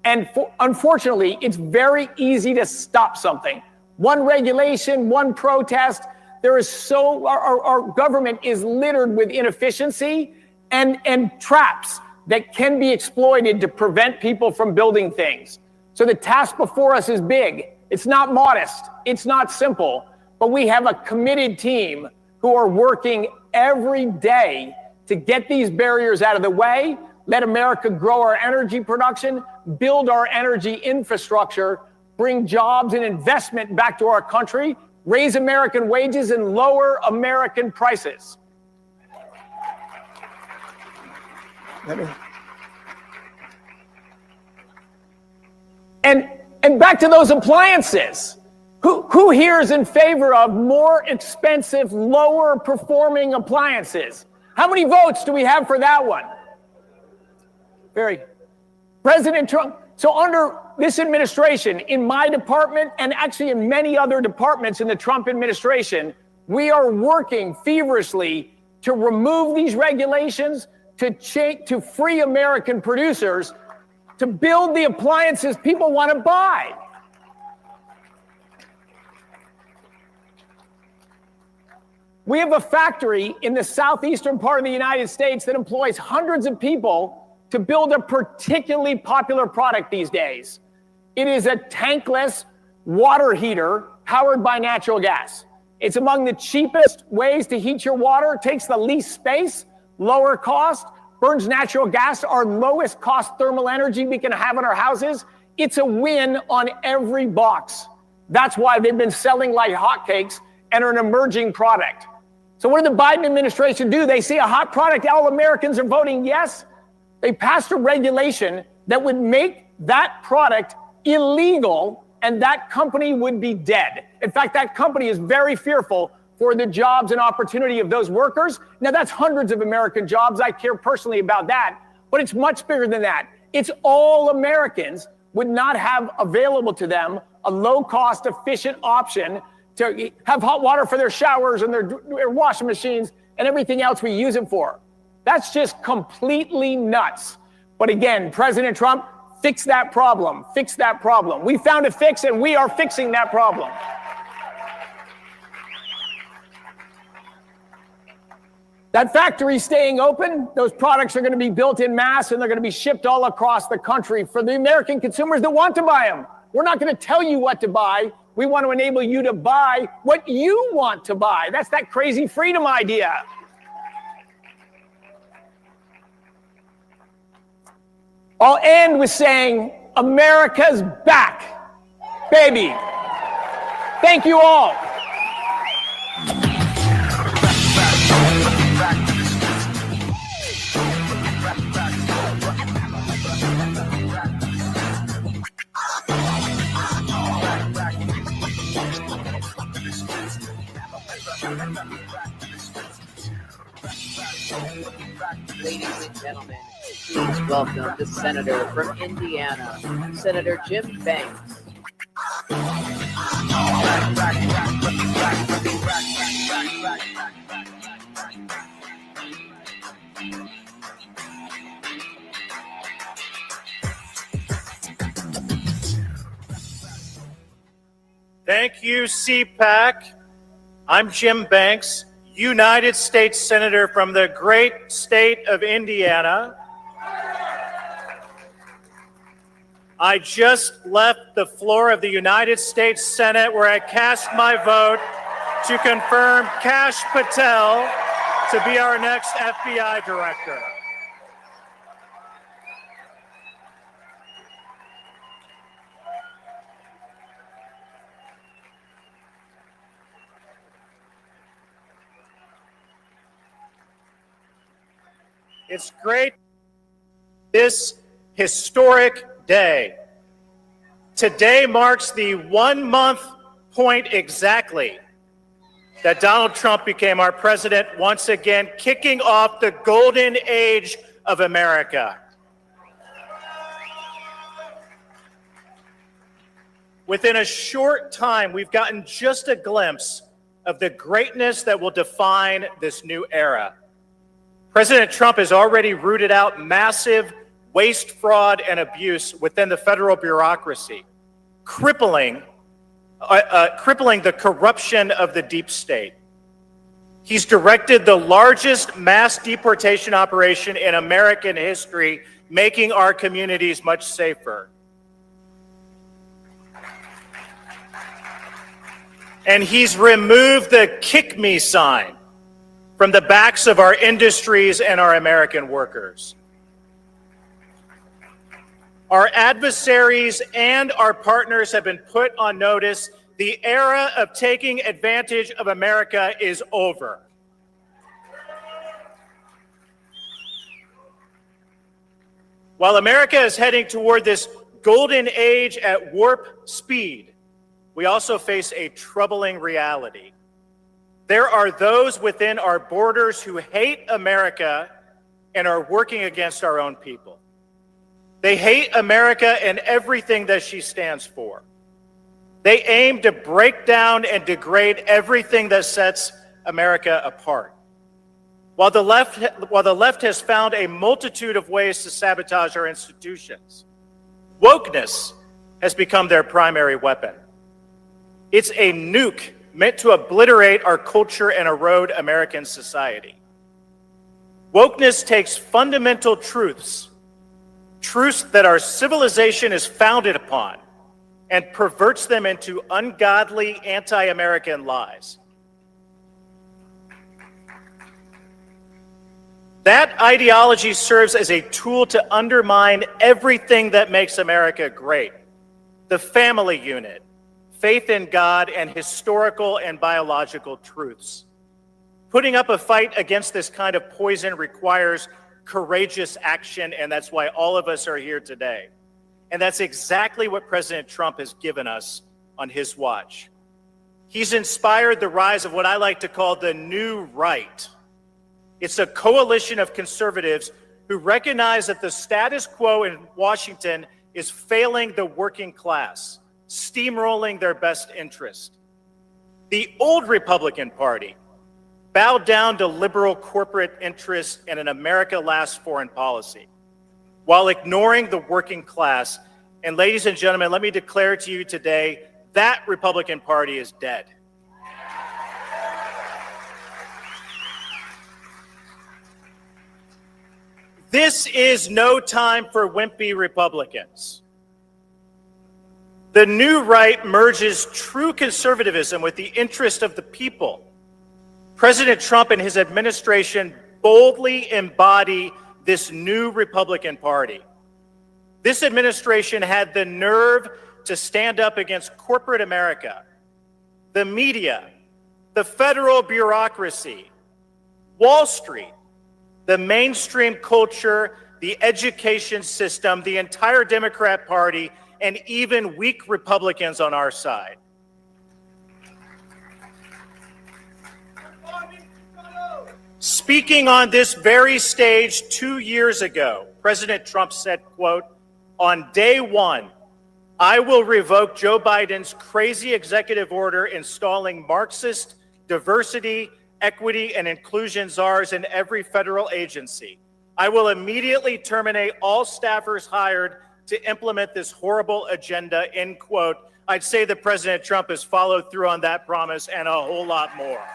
And unfortunately, it's very easy to stop something. One regulation, one protest, our government is littered with inefficiency and traps that can be exploited to prevent people from building things. So the task before us is big. It's not modest. It's not simple. But we have a committed team who are working every day to get these barriers out of the way, let America grow our energy production, build our energy infrastructure, bring jobs and investment back to our country, raise American wages, and lower American prices. And back to those appliances. Who here is in favor of more expensive, lower performing appliances? How many votes do we have for that one? President Trump. So under this administration, in my department, and actually in many other departments in the Trump administration, we are working feverishly to remove these regulations, to free American producers, to build the appliances people want to buy. We have a factory in the southeastern part of the United States that employs hundreds of people to build a particularly popular product these days. It is a tankless water heater powered by natural gas. It's among the cheapest ways to heat your water, takes the least space, lower cost, burns natural gas, our lowest cost thermal energy we can have in our houses. It's a win on every box. That's why they've been selling like hotcakes and are an emerging product. So what did the Biden administration do? They see a hot product, all Americans are voting yes. They passed a regulation that would make that product illegal and that company would be dead. In fact, that company is very fearful for the jobs and opportunity of those workers. Now, that's hundreds of American jobs. I care personally about that, but it's much bigger than that. It's all Americans would not have available to them a low-cost, efficient option to have hot water for their showers and their washing machines and everything else we use it for. That's just completely nuts. But again, President Trump, fix that problem. Fix that problem. We found a fix and we are fixing that problem. That factory's staying open. Those products are going to be built in mass and they're going to be shipped all across the country for the American consumers that want to buy them. We're not going to tell you what to buy. We want to enable you to buy what you want to buy. That's that crazy freedom idea. I'll end with saying America's back, baby. Thank you all. Ladies and gentlemen, please welcome the Senator from Indiana, Senator Jim Banks. Thank you, CPAC. I'm Jim Banks, United States Senator from the great state of Indiana. I just left the floor of the United States Senate where I cast my vote to confirm Kash Patel to be our next FBI director. It's great this historic day. Today marks the 1 month point exactly that Donald Trump became our president once again, kicking off the golden age of America. Within a short time, we've gotten just a glimpse of the greatness that will define this new era. President Trump has already rooted out massive waste, fraud, and abuse within the federal bureaucracy, crippling the corruption of the deep state. He's directed the largest mass deportation operation in American history, making our communities much safer. And he's removed the "kick me" sign from the backs of our industries and our American workers. Our adversaries and our partners have been put on notice. The era of taking advantage of America is over. While America is heading toward this golden age at warp speed, we also face a troubling reality. There are those within our borders who hate America and are working against our own people. They hate America and everything that she stands for. They aim to break down and degrade everything that sets America apart. While the left has found a multitude of ways to sabotage our institutions, wokeness has become their primary weapon. It's a nuke meant to obliterate our culture and erode American society. Wokeness takes fundamental truths that our civilization is founded upon, and perverts them into ungodly, anti-American lies. That ideology serves as a tool to undermine everything that makes America great: the family unit, faith in God, and historical and biological truths. Putting up a fight against this kind of poison requires courageous action, and that's why all of us are here today. And that's exactly what President Trump has given us on his watch. He's inspired the rise of what I like to call the new right. It's a coalition of conservatives who recognize that the status quo in Washington is failing the working class, steamrolling their best interest. The old Republican Party bowed down to liberal corporate interests and an America Last foreign policy, while ignoring the working class. And ladies and gentlemen, let me declare to you today, that Republican Party is dead. This is no time for wimpy Republicans. The new right merges true conservatism with the interest of the people. President Trump and his administration boldly embody this new Republican Party. This administration had the nerve to stand up against corporate America, the media, the federal bureaucracy, Wall Street, the mainstream culture, the education system, the entire Democrat Party, and even weak Republicans on our side. Speaking on this very stage 2 years ago, President Trump said, quote, "On day one, I will revoke Joe Biden's crazy executive order installing Marxist diversity, equity, and inclusion czars in every federal agency. I will immediately terminate all staffers hired to implement this horrible agenda," end quote. I'd say that President Trump has followed through on that promise and a whole lot more.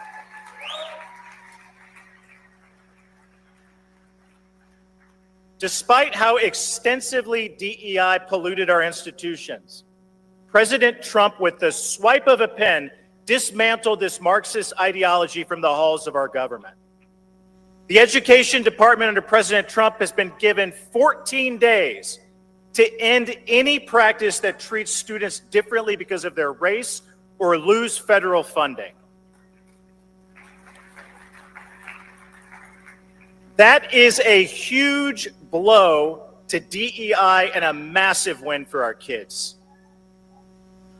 Despite how extensively DEI polluted our institutions, President Trump, with the swipe of a pen, dismantled this Marxist ideology from the halls of our government. The Education Department under President Trump has been given 14 days to end any practice that treats students differently because of their race or lose federal funding. That is a huge blow to DEI and a massive win for our kids.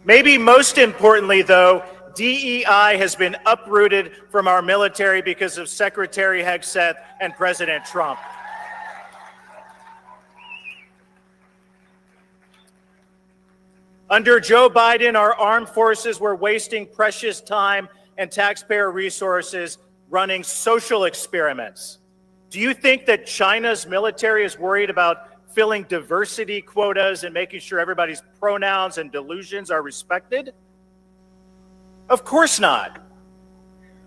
Maybe most importantly, though, DEI has been uprooted from our military because of Secretary Hegseth and President Trump. Under Joe Biden, our armed forces were wasting precious time and taxpayer resources running social experiments. Do you think that China's military is worried about filling diversity quotas and making sure everybody's pronouns and delusions are respected? Of course not.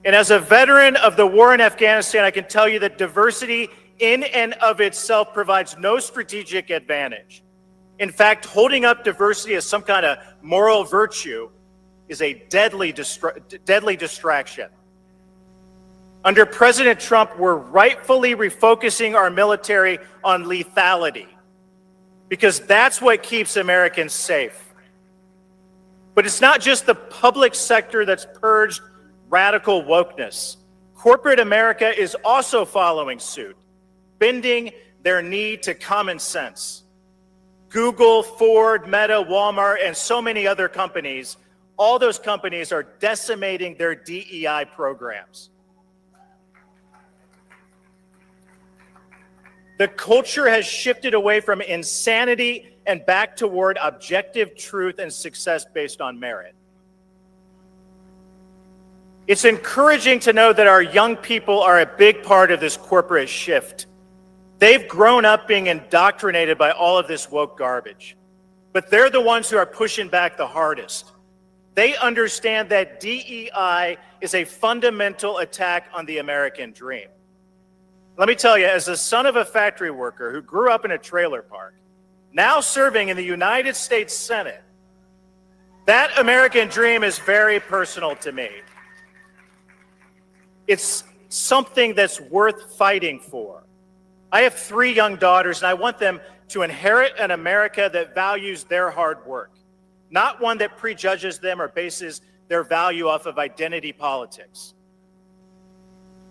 And as a veteran of the war in Afghanistan, I can tell you that diversity in and of itself provides no strategic advantage. In fact, holding up diversity as some kind of moral virtue is a deadly distraction. Under President Trump, we're rightfully refocusing our military on lethality because that's what keeps Americans safe. But it's not just the public sector that's purged radical wokeness. Corporate America is also following suit, bending their knee to common sense. Google, Ford, Meta, Walmart, and so many other companies, all those companies are decimating their DEI programs. The culture has shifted away from insanity and back toward objective truth and success based on merit. It's encouraging to know that our young people are a big part of this corporate shift. They've grown up being indoctrinated by all of this woke garbage, but they're the ones who are pushing back the hardest. They understand that DEI is a fundamental attack on the American dream. Let me tell you, as the son of a factory worker who grew up in a trailer park, now serving in the United States Senate, that American dream is very personal to me. It's something that's worth fighting for. I have 3 young daughters, and I want them to inherit an America that values their hard work, not one that prejudges them or bases their value off of identity politics.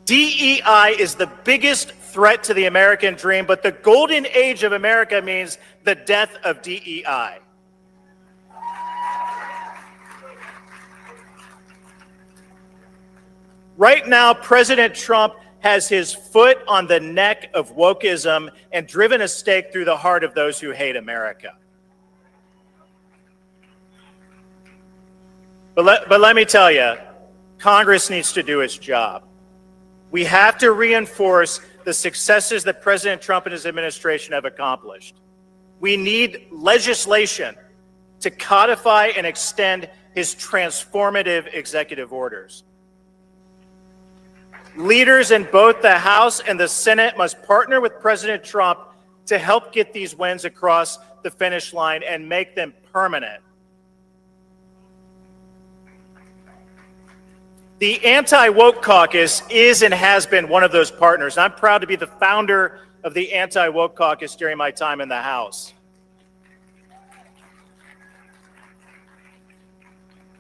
DEI is the biggest threat to the American dream, but the golden age of America means the death of DEI. Right now, President Trump has his foot on the neck of wokeism and driven a stake through the heart of those who hate America. But let me tell you, Congress needs to do its job. We have to reinforce the successes that President Trump and his administration have accomplished. We need legislation to codify and extend his transformative executive orders. Leaders in both the House and the Senate must partner with President Trump to help get these wins across the finish line and make them permanent. The Anti-Woke Caucus is and has been one of those partners. I'm proud to be the founder of the Anti-Woke Caucus during my time in the House.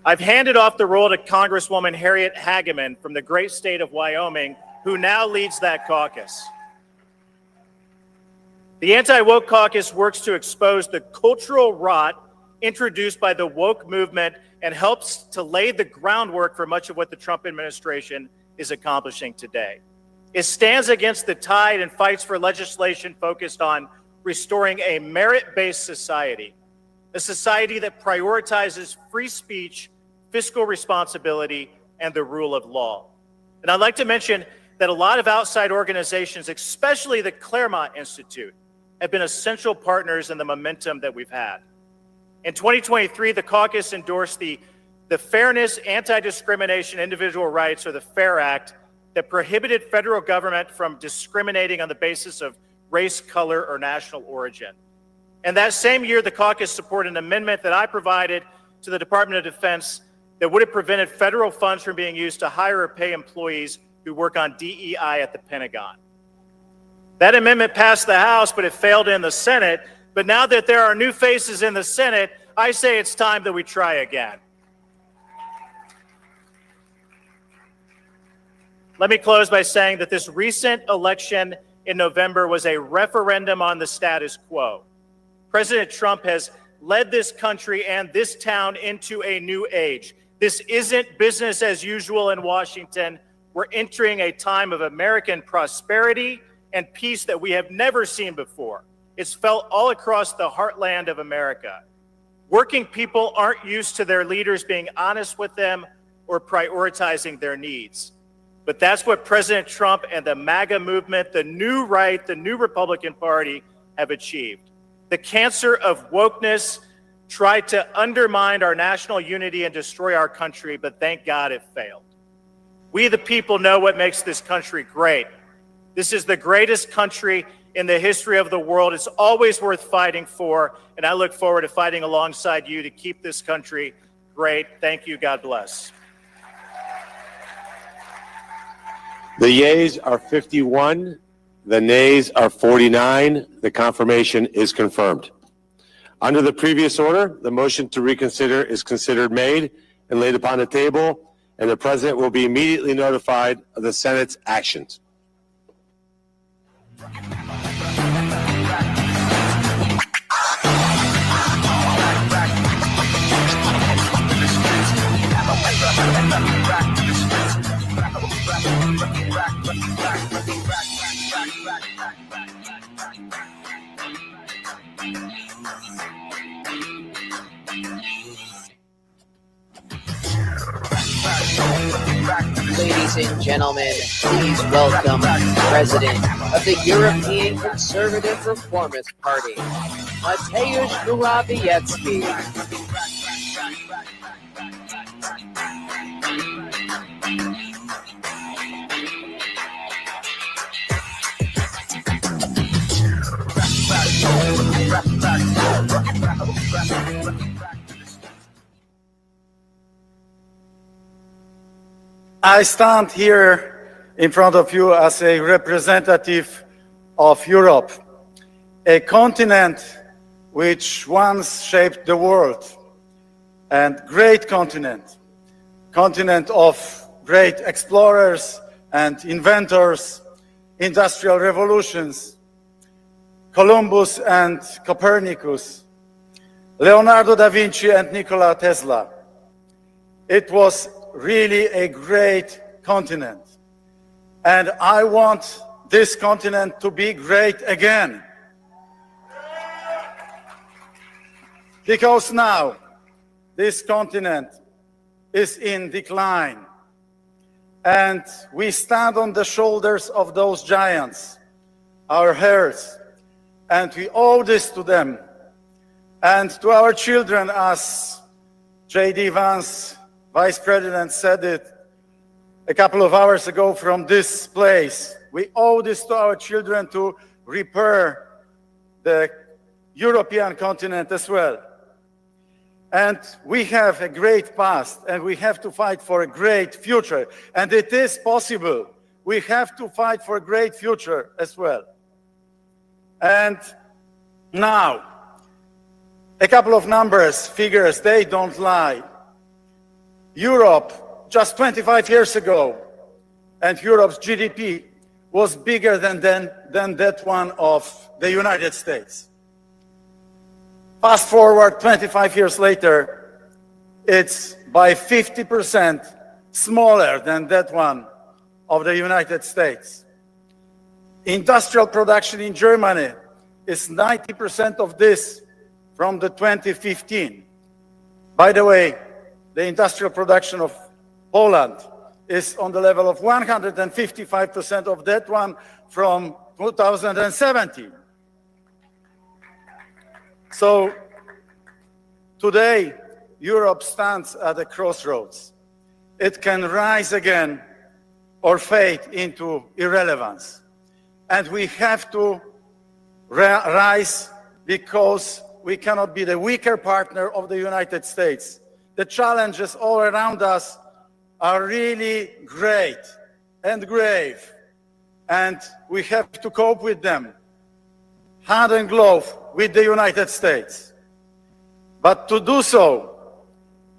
I've handed off the role to Congresswoman Harriet Hageman from the great state of Wyoming, who now leads that caucus. The Anti-Woke Caucus works to expose the cultural rot introduced by the woke movement and helps to lay the groundwork for much of what the Trump administration is accomplishing today. It stands against the tide and fights for legislation focused on restoring a merit-based society, a society that prioritizes free speech, fiscal responsibility, and the rule of law. And I'd like to mention that a lot of outside organizations, especially the Claremont Institute, have been essential partners in the momentum that we've had. In 2023, the caucus endorsed the Fairness, Anti-Discrimination, Individual Rights, or the FAIR Act, that prohibited federal government from discriminating on the basis of race, color, or national origin. And that same year, the caucus supported an amendment that I provided to the Department of Defense that would have prevented federal funds from being used to hire or pay employees who work on DEI at the Pentagon. That amendment passed the House, but it failed in the Senate. But now that there are new faces in the Senate, I say it's time that we try again. Let me close by saying that this recent election in November was a referendum on the status quo. President Trump has led this country and this town into a new age. This isn't business as usual in Washington. We're entering a time of American prosperity and peace that we have never seen before. It's felt all across the heartland of America. Working people aren't used to their leaders being honest with them or prioritizing their needs. But that's what President Trump and the MAGA movement, the new right, the new Republican Party have achieved. The cancer of wokeness tried to undermine our national unity and destroy our country, but thank God it failed. We, the people, know what makes this country great. This is the greatest country in the history of the world. It's always worth fighting for, and I look forward to fighting alongside you to keep this country great. Thank you. God bless. The yeas are 51. The nays are 49. The confirmation is confirmed. Under the previous order, the motion to reconsider is considered made and laid upon the table, and the President will be immediately notified of the Senate's actions. Ladies and gentlemen, please welcome President of the European Conservative Reformist Party, Mateusz Morawiecki. I stand here in front of you as a representative of Europe, a continent which once shaped the world, and great continent of great explorers and inventors, industrial revolutions, Columbus and Copernicus, Leonardo da Vinci and Nikola Tesla. It was really a great continent. And I want this continent to be great again. Because now this continent is in decline. And we stand on the shoulders of those giants, our heirs. And we owe this to them and to our children, as J.D. Vance, Vice President, said it a couple of hours ago from this place. We owe this to our children to repair the European continent as well. And we have a great past, and we have to fight for a great future. And it is possible. We have to fight for a great future as well. And now, a couple of numbers, figures, they don't lie. Europe, just 25 years ago, and Europe's GDP was bigger than that one of the United States. Fast forward 25 years later, it's by 50% smaller than that one of the United States. Industrial production in Germany is 90% of this from the 2015. By the way, the industrial production of Poland is on the level of 155% of that one from 2017. So today, Europe stands at a crossroads. It can rise again or fade into irrelevance. And we have to rise because we cannot be the weaker partner of the United States. The challenges all around us are really great and grave, and we have to cope with them, hand in glove with the United States. But to do so,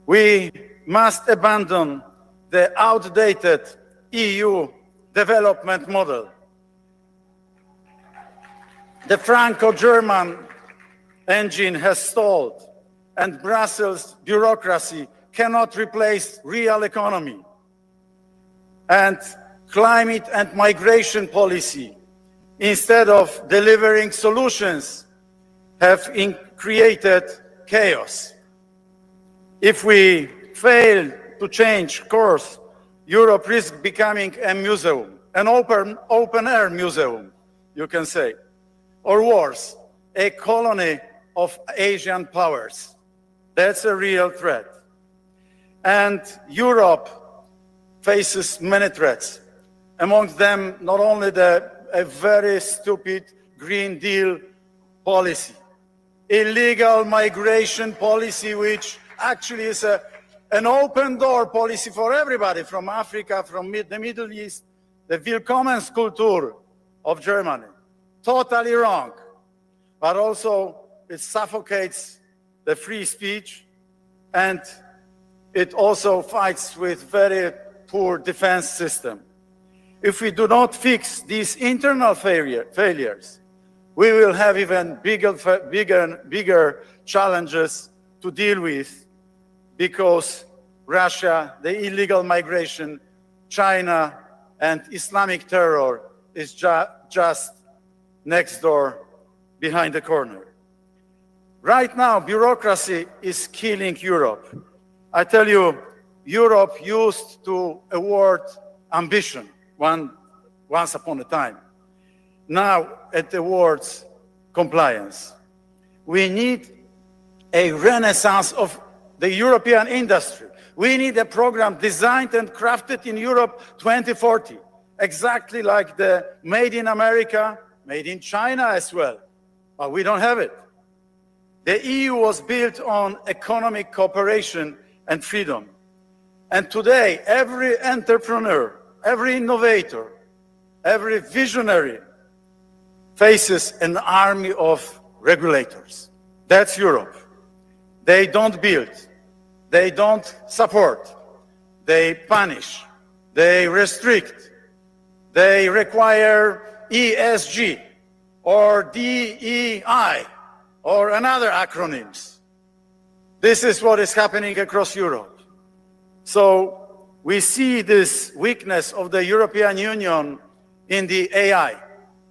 we must abandon the outdated EU development model. The Franco-German engine has stalled, and Brussels bureaucracy cannot replace real economy. And climate and migration policy, instead of delivering solutions, have created chaos. If we fail to change course, Europe risks becoming a museum, an open-air museum, you can say, or worse, a colony of Asian powers. That's a real threat. And Europe faces many threats. Amongst them, not only a very stupid Green Deal policy, illegal migration policy, which actually is an open door policy for everybody from Africa, from the Middle East, the Willkommenskultur of Germany. Totally wrong. But also it suffocates the free speech, and it also fights with very poor defense system. If we do not fix these internal failures, we will have even bigger challenges to deal with, because Russia, the illegal migration, China, and Islamic terror is just next door, behind the corner. Right now, bureaucracy is killing Europe. I tell you, Europe used to award ambition once upon a time. Now it awards compliance. We need a renaissance of the European industry. We need a program designed and crafted in Europe 2040, exactly like the Made in America, Made in China as well, but we don't have it. The EU was built on economic cooperation and freedom. And today, every entrepreneur, every innovator, every visionary faces an army of regulators. That's Europe. They don't build, they don't support, they punish, they restrict, they require ESG or DEI or another acronyms. This is what is happening across Europe. So we see this weakness of the European Union in the AI.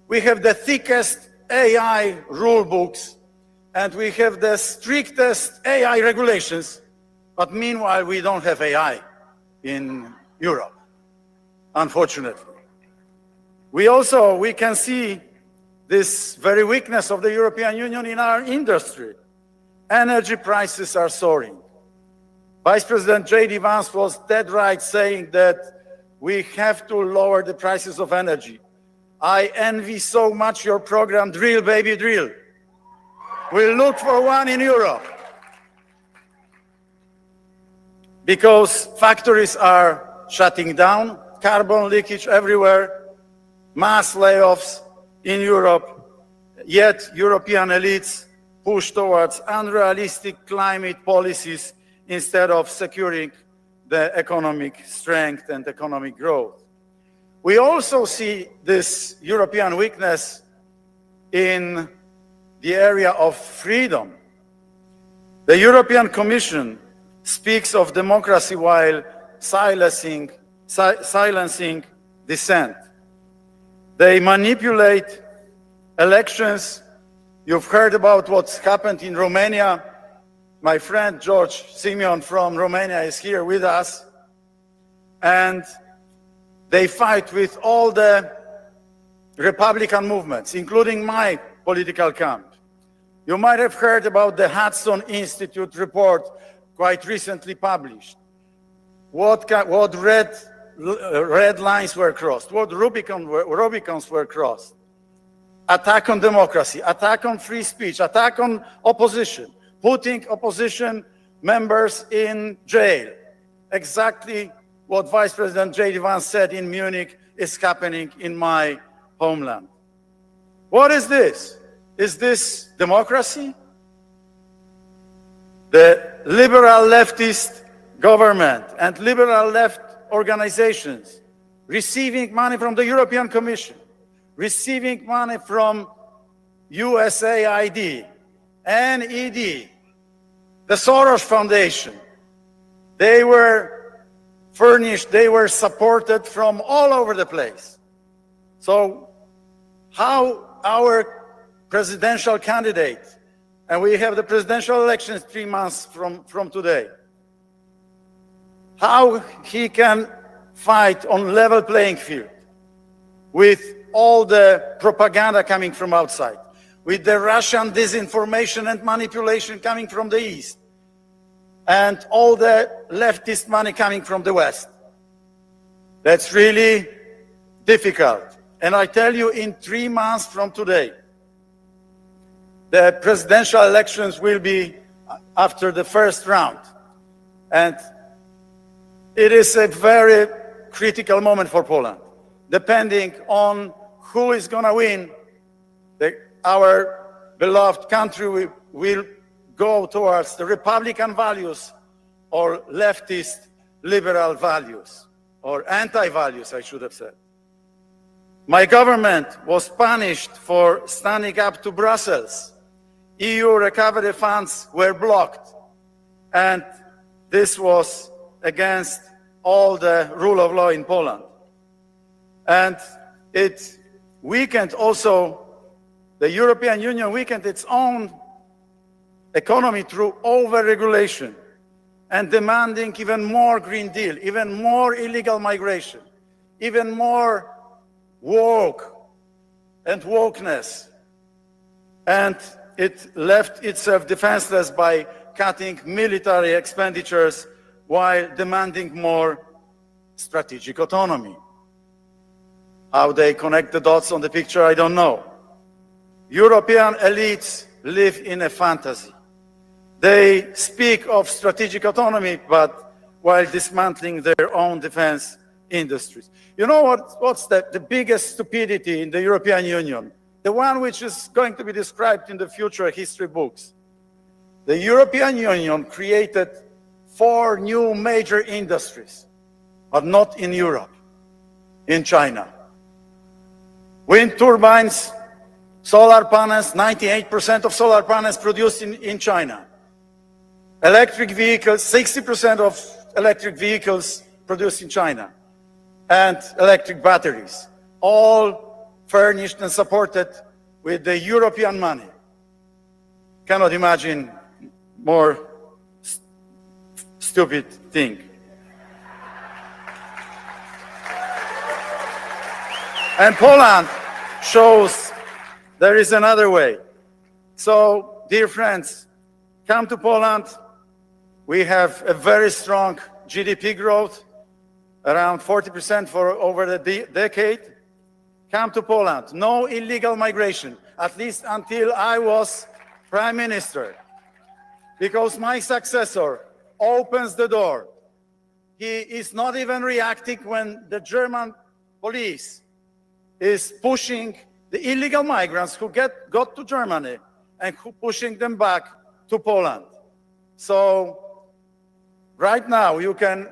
We have the thickest AI rule books, and we have the strictest AI regulations, but meanwhile we don't have AI in Europe, unfortunately. We can see this very weakness of the European Union in our industry. Energy prices are soaring. Vice President J.D. Vance was dead right saying that we have to lower the prices of energy. I envy so much your program, Drill Baby Drill. We look for one in Europe, because factories are shutting down, carbon leakage everywhere, mass layoffs in Europe, yet European elites push towards unrealistic climate policies instead of securing the economic strength and economic growth. We also see this European weakness in the area of freedom. The European Commission speaks of democracy while silencing dissent. They manipulate elections. You've heard about what's happened in Romania. My friend George Simeon from Romania is here with us. And they fight with all the Republican movements, including my political camp. You might have heard about the Hudson Institute report quite recently published. What red lines were crossed, what Rubicons were crossed. Attack on democracy, attack on free speech, attack on opposition, putting opposition members in jail. Exactly what Vice President J.D. Vance said in Munich is happening in my homeland. What is this? Is this democracy? The liberal leftist government and liberal left organizations receiving money from the European Commission, receiving money from USAID, NED, the Soros Foundation. They were furnished, they were supported from all over the place. So how our presidential candidate, and we have the presidential elections 3 months from today, how he can fight on level playing field with all the propaganda coming from outside, with the Russian disinformation and manipulation coming from the East, and all the leftist money coming from the West. That's really difficult. And I tell you, in 3 months from today, the presidential elections will be after the first round. And it is a very critical moment for Poland. Depending on who is going to win, our beloved country will go towards the Republican values or leftist liberal values, or anti-values, I should have said. My government was punished for standing up to Brussels. EU recovery funds were blocked, and this was against all the rule of law in Poland. And it weakened also, the European Union weakened its own economy through over-regulation and demanding even more Green Deal, even more illegal migration, even more woke and wokeness. And it left itself defenseless by cutting military expenditures while demanding more strategic autonomy. How they connect the dots on the picture, I don't know. European elites live in a fantasy. They speak of strategic autonomy, but while dismantling their own defense industries. You know what's the biggest stupidity in the European Union? The one which is going to be described in the future history books. The European Union created 4 new major industries, but not in Europe, in China. Wind turbines, solar panels, 98% of solar panels produced in China. Electric vehicles, 60% of electric vehicles produced in China. And electric batteries, all furnished and supported with the European money. Cannot imagine more stupid thing. And Poland shows there is another way. So, dear friends, come to Poland. We have a very strong GDP growth, around 40% for over the decade. Come to Poland. No illegal migration, at least until I was Prime Minister. Because my successor opens the door. He is not even reacting when the German police is pushing the illegal migrants who got to Germany and pushing them back to Poland. So right now you can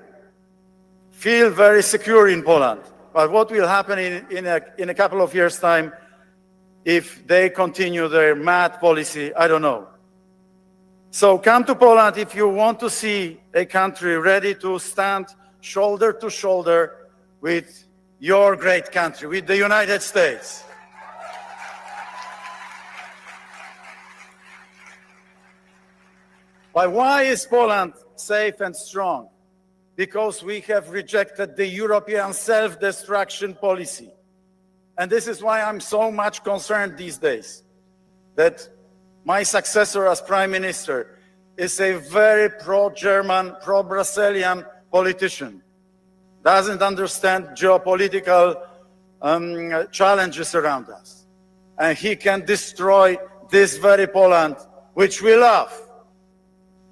feel very secure in Poland. But what will happen in a couple of years' time if they continue their mad policy, I don't know. So come to Poland if you want to see a country ready to stand shoulder to shoulder with your great country, with the United States. But why is Poland safe and strong? Because we have rejected the European self-destruction policy. And this is why I'm so much concerned these days that my successor as Prime Minister is a very pro-German, pro-Brazilian politician. Doesn't understand geopolitical challenges around us. And he can destroy this very Poland, which we love.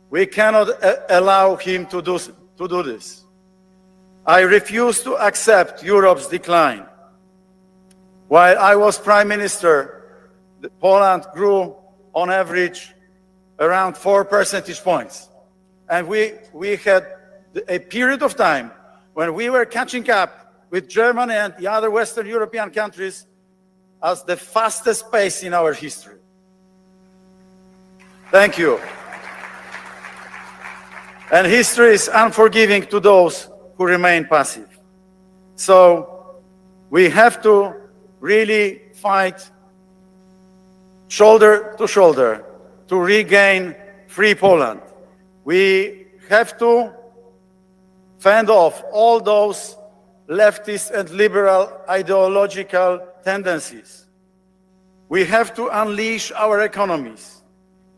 We cannot allow him to do this. I refuse to accept Europe's decline. While I was Prime Minister, Poland grew on average around 4 percentage points. And we had a period of time when we were catching up with Germany and the other Western European countries as the fastest pace in our history. Thank you. And history is unforgiving to those who remain passive. So we have to really fight shoulder to shoulder to regain free Poland. We have to fend off all those leftist and liberal ideological tendencies. We have to unleash our economies.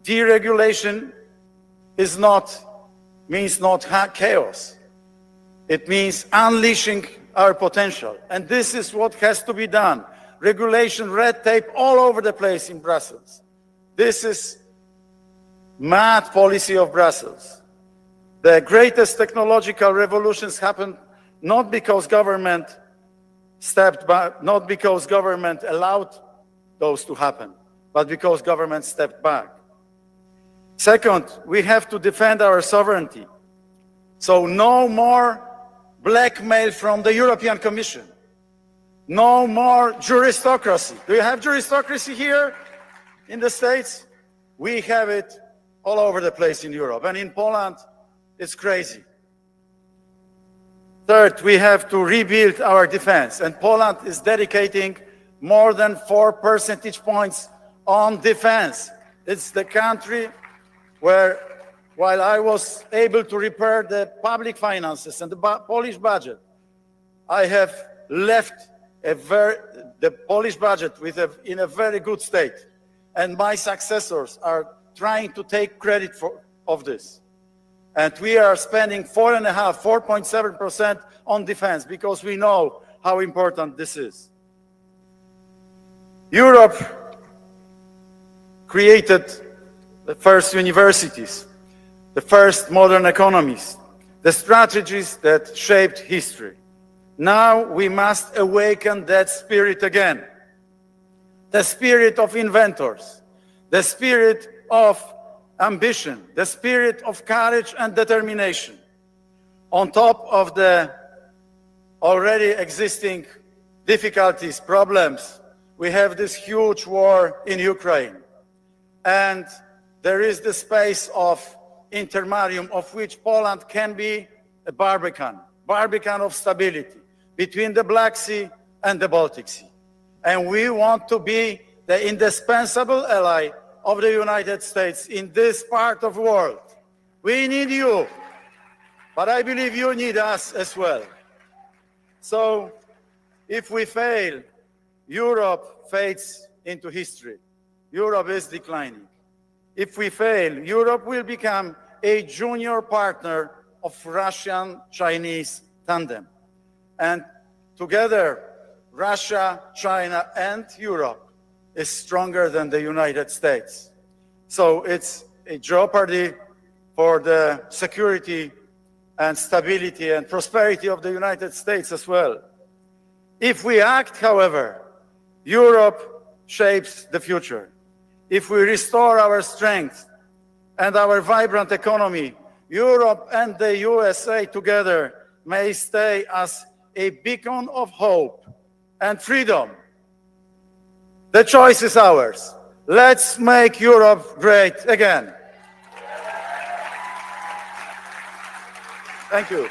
Deregulation means not chaos. It means unleashing our potential. And this is what has to be done. Regulation, red tape all over the place in Brussels. This is mad policy of Brussels. The greatest technological revolutions happened not because government stepped back, not because government allowed those to happen, but because government stepped back. Second, we have to defend our sovereignty. So no more blackmail from the European Commission. No more juristocracy. Do you have juristocracy here in the States? We have it all over the place in Europe. And in Poland, it's crazy. Third, we have to rebuild our defense. And Poland is dedicating more than 4 percentage points on defense. It's the country where, while I was able to repair the public finances and the Polish budget, I have left the Polish budget in a very good state. And my successors are trying to take credit of this. And we are spending 4.7% on defense because we know how important this is. Europe created the first universities, the first modern economies, the strategies that shaped history. Now we must awaken that spirit again. The spirit of inventors, the spirit of ambition, the spirit of courage and determination. On top of the already existing difficulties, problems, we have this huge war in Ukraine. And there is the space of intermarium of which Poland can be a barbican of stability between the Black Sea and the Baltic Sea. And we want to be the indispensable ally of the United States in this part of the world. We need you, but I believe you need us as well. So if we fail, Europe fades into history. Europe is declining. If we fail, Europe will become a junior partner of Russian-Chinese tandem. And together, Russia, China, and Europe is stronger than the United States. So it's a jeopardy for the security and stability and prosperity of the United States as well. If we act, however, Europe shapes the future. If we restore our strength and our vibrant economy, Europe and the USA together may stay as a beacon of hope and freedom. The choice is ours. Let's make Europe great again. Thank you.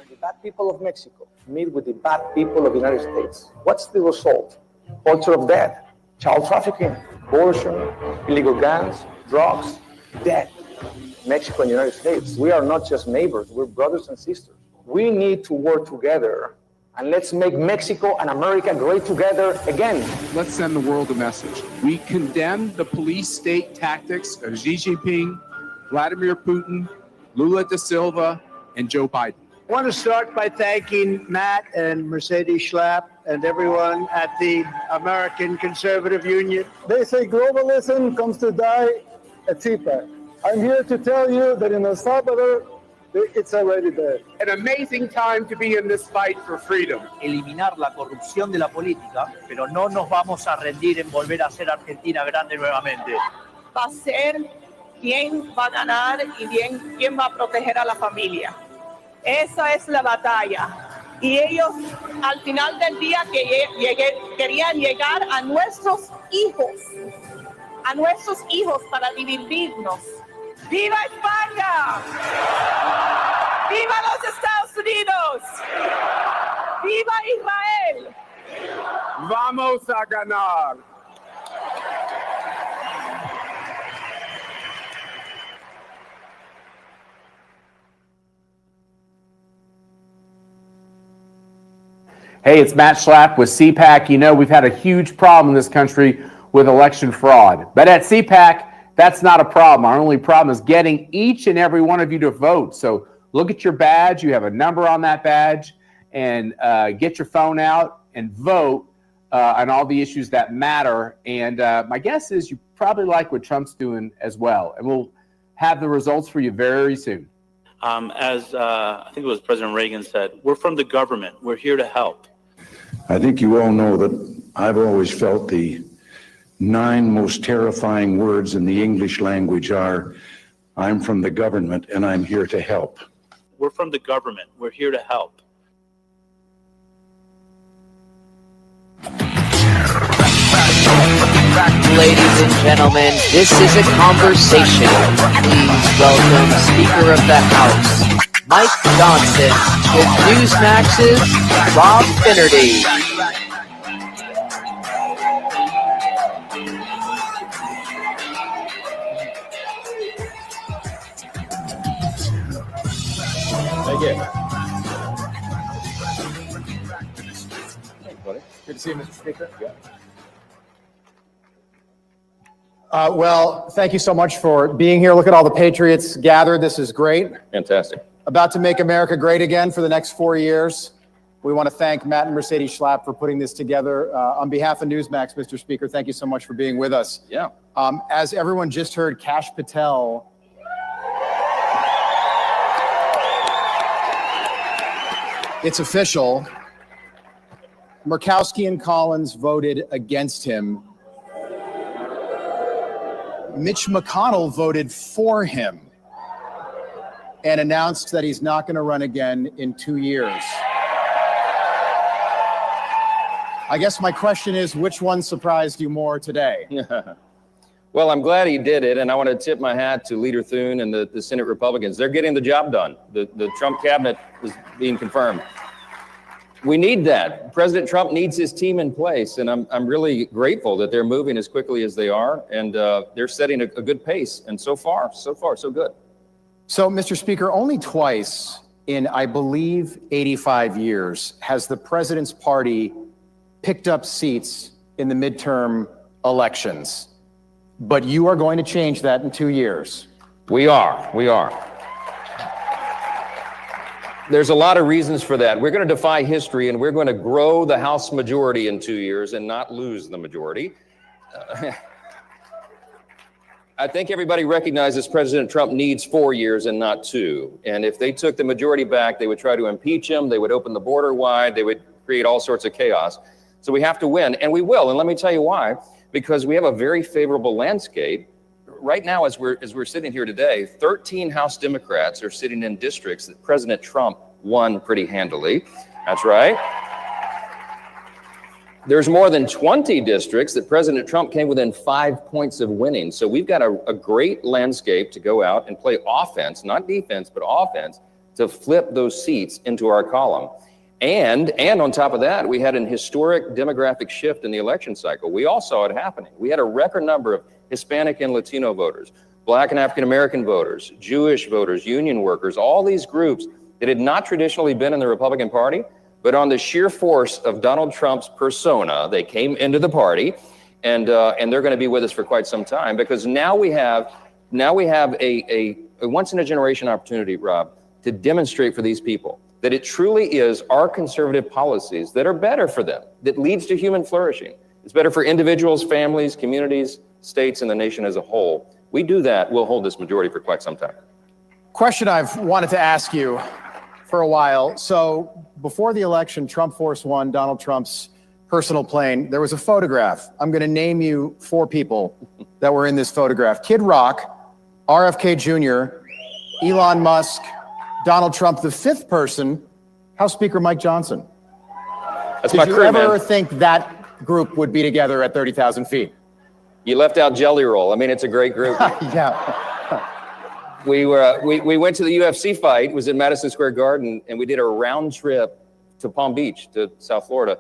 The bad people of Mexico meet with the bad people of the United States. What's the result? Culture of death, child trafficking, abortion, illegal guns, drugs, death. Mexico and the United States, we are not just neighbors, we're brothers and sisters. We need to work together, and let's make Mexico and America great together again. Let's send the world a message. We condemn the police state tactics of Xi Jinping, Vladimir Putin, Lula da Silva, and Joe Biden. I want to start by thanking Matt and Mercedes Schlapp and everyone at the American Conservative Union. They say globalism comes to die at CPAC. I'm here to tell you that in El Salvador, It's already there. An amazing time to be in this fight for freedom. Eliminar la corrupción de la política, pero no nos vamos a rendir en volver a hacer Argentina grande nuevamente. Va a ser quién va a ganar y quién va a proteger a la familia. Esa es la batalla. Y ellos al final del día querían llegar a nuestros hijos para dividirnos. ¡Viva España! ¡Viva los Estados Unidos! ¡Viva Israel! Vamos a ganar. Hey, it's Matt Schlapp with CPAC. You know, we've had a huge problem in this country with election fraud. But at CPAC, that's not a problem. Our only problem is getting each and every one of you to vote. So look at your badge. You have a number on that badge. And get your phone out and vote on all the issues that matter. And my guess is you probably like what Trump's doing as well. And we'll have the results for you very soon. As I think it was President Reagan said, we're from the government. We're here to help. I think you all know that I've always felt the 9 most terrifying words in the English language are, I'm from the government and I'm here to help. We're from the government. We're here to help. Ladies and gentlemen, this is a conversation. Please welcome Speaker of the House, Mike Johnson, with Newsmax's Rob Finnerty. Thank you. Good to see you, Mr. Speaker. Well, thank you so much for being here. Look at all the patriots gathered. This is great. Fantastic. About to make America great again for the next 4 years. We want to thank Matt and Mercedes Schlapp for putting this together. On behalf of Newsmax, Mr. Speaker, thank you so much for being with us. Yeah. As everyone just heard, Kash Patel it's official. Murkowski and Collins voted against him. Mitch McConnell voted for him and announced that he's not going to run again in 2 years. I guess my question is, which one surprised you more today? Well, I'm glad he did it, and I want to tip my hat to Leader Thune and the Senate Republicans. They're getting the job done. The Trump cabinet is being confirmed. We need that. President Trump needs his team in place, and I'm really grateful that they're moving as quickly as they are, and they're setting a good pace. And so far, so good. So, Mr. Speaker, only twice in, I believe, 85 years has the president's party picked up seats in the midterm elections. But you are going to change that in 2 years. We are. There's a lot of reasons for that. We're going to defy history, and we're going to grow the House majority in 2 years and not lose the majority. I think everybody recognizes President Trump needs 4 years and not 2. And if they took the majority back, they would try to impeach him. They would open the border wide. They would create all sorts of chaos. So we have to win, and we will. And let me tell you why. Because we have a very favorable landscape. Right now, as we're sitting here today, 13 House Democrats are sitting in districts that President Trump won pretty handily. That's right. There's more than 20 districts that President Trump came within 5 points of winning. So we've got a great landscape to go out and play offense, not defense, but offense, to flip those seats into our column. And on top of that, we had an historic demographic shift in the election cycle. We all saw it happening. We had a record number of Hispanic and Latino voters, Black and African American voters, Jewish voters, union workers, all these groups that had not traditionally been in the Republican Party, but on the sheer force of Donald Trump's persona, they came into the party, and they're going to be with us for quite some time, because now we have a once in a generation opportunity, Rob, to demonstrate for these people that it truly is our conservative policies that are better for them, that leads to human flourishing. It's better for individuals, families, communities, states, and the nation as a whole. We do that, we'll hold this majority for quite some time. Question I've wanted to ask you for a while. So before the election, Trump Force One, Donald Trump's personal plane, there was a photograph. I'm going to name you 4 people that were in this photograph. Kid Rock, RFK Jr., Elon Musk, Donald Trump. The 5th person, House Speaker Mike Johnson. That's my crew, Did you ever man. think that group would be together at 30,000 feet? You left out Jelly Roll. I mean, it's a great group. Yeah. We went to the UFC fight. It was in Madison Square Garden, and we did a round trip to Palm Beach, to South Florida,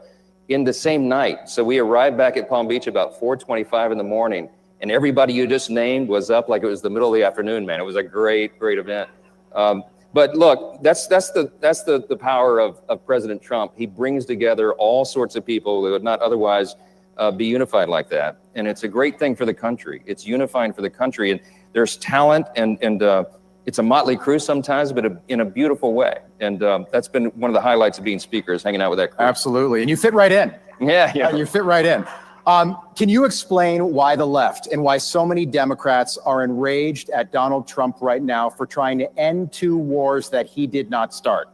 in the same night. So we arrived back at Palm Beach about 4:25 in the morning, and everybody you just named was up like it was the middle of the afternoon, man. It was a great, great event. But look, that's the power of President Trump. He brings together all sorts of people who would not otherwise be unified like that. And it's a great thing for the country. It's unifying for the country. And there's talent, and it's a motley crew sometimes, but in a beautiful way. And that's been one of the highlights of being speaker, is hanging out with that crew. Absolutely. And you fit right in. Yeah. You fit right in. Can you explain why the left and why so many Democrats are enraged at Donald Trump right now for trying to end 2 wars that he did not start?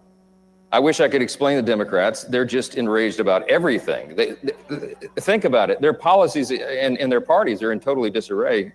I wish I could explain the Democrats. They're just enraged about everything. They think about it. Their policies and their parties are in totally disarray.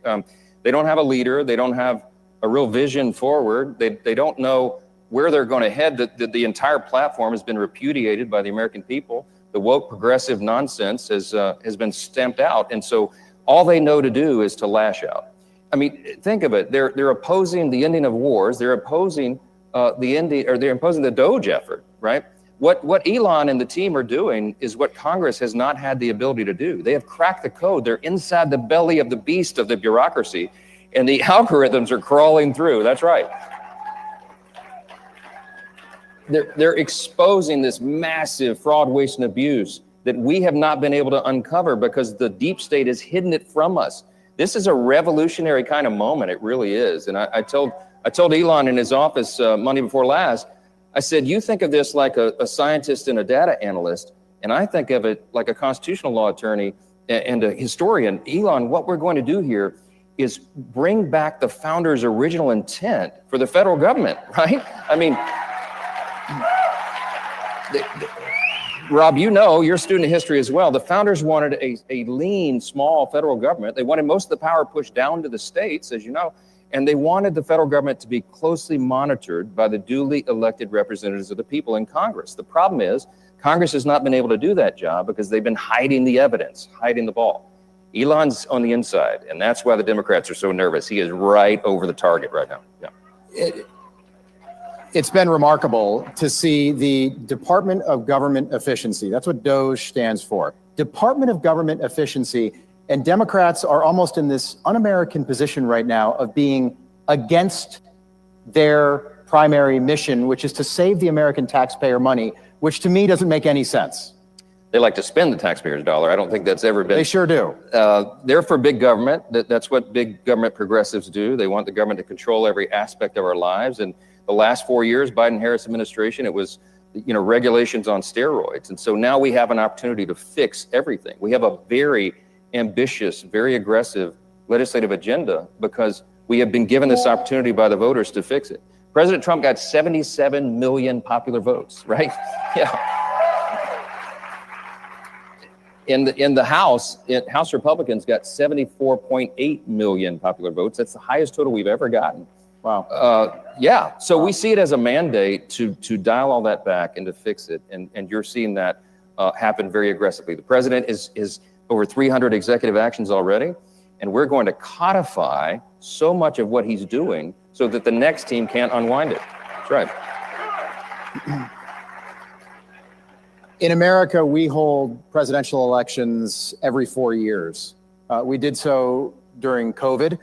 They don't have a leader. They don't have a real vision forward. They don't know where they're going to head. The entire platform has been repudiated by the American people. The woke progressive nonsense has been stamped out. And so all they know to do is to lash out. I mean, think of it. They're opposing the ending of wars. They're opposing they're imposing the Doge effort, right? What Elon and the team are doing is what Congress has not had the ability to do. They have cracked the code. They're inside the belly of the beast of the bureaucracy, and the algorithms are crawling through. That's right. They're exposing this massive fraud, waste, and abuse that we have not been able to uncover because the deep state has hidden it from us. This is a revolutionary kind of moment. It really is. And I told Elon in his office Monday before last, I said, you think of this like a scientist and a data analyst, and I think of it like a constitutional law attorney and a historian. Elon, what we're going to do here is bring back the founders' original intent for the federal government, right? I mean, Rob, you know, you're a student of history as well. The founders wanted a lean, small federal government. They wanted most of the power pushed down to the states, as you know, and they wanted the federal government to be closely monitored by the duly elected representatives of the people in Congress. The problem is Congress has not been able to do that job because they've been hiding the evidence, hiding the ball. Elon's on the inside, and that's why the Democrats are so nervous. He is right over the target right now. Yeah. It's been remarkable to see the Department of Government Efficiency. That's what DOGE stands for. Department of Government Efficiency. And Democrats are almost in this un-American position right now of being against their primary mission, which is to save the American taxpayer money, which to me doesn't make any sense. They like to spend the taxpayer's dollar. I don't think that's ever been. They sure do. They're for big government. That's what big government progressives do. They want the government to control every aspect of our lives. And the last 4 years, Biden-Harris administration, it was, regulations on steroids. And so now we have an opportunity to fix everything. We have a very ambitious, very aggressive legislative agenda because we have been given this opportunity by the voters to fix it. President Trump got 77 million popular votes, right? Yeah. In the House, House Republicans got 74.8 million popular votes. That's the highest total we've ever gotten. Wow. Yeah. So we see it as a mandate to dial all that back and to fix it. And you're seeing that happen very aggressively. The president is over 300 executive actions already, and we're going to codify so much of what he's doing so that the next team can't unwind it. That's right. In America, we hold presidential elections every 4 years. We did so during COVID.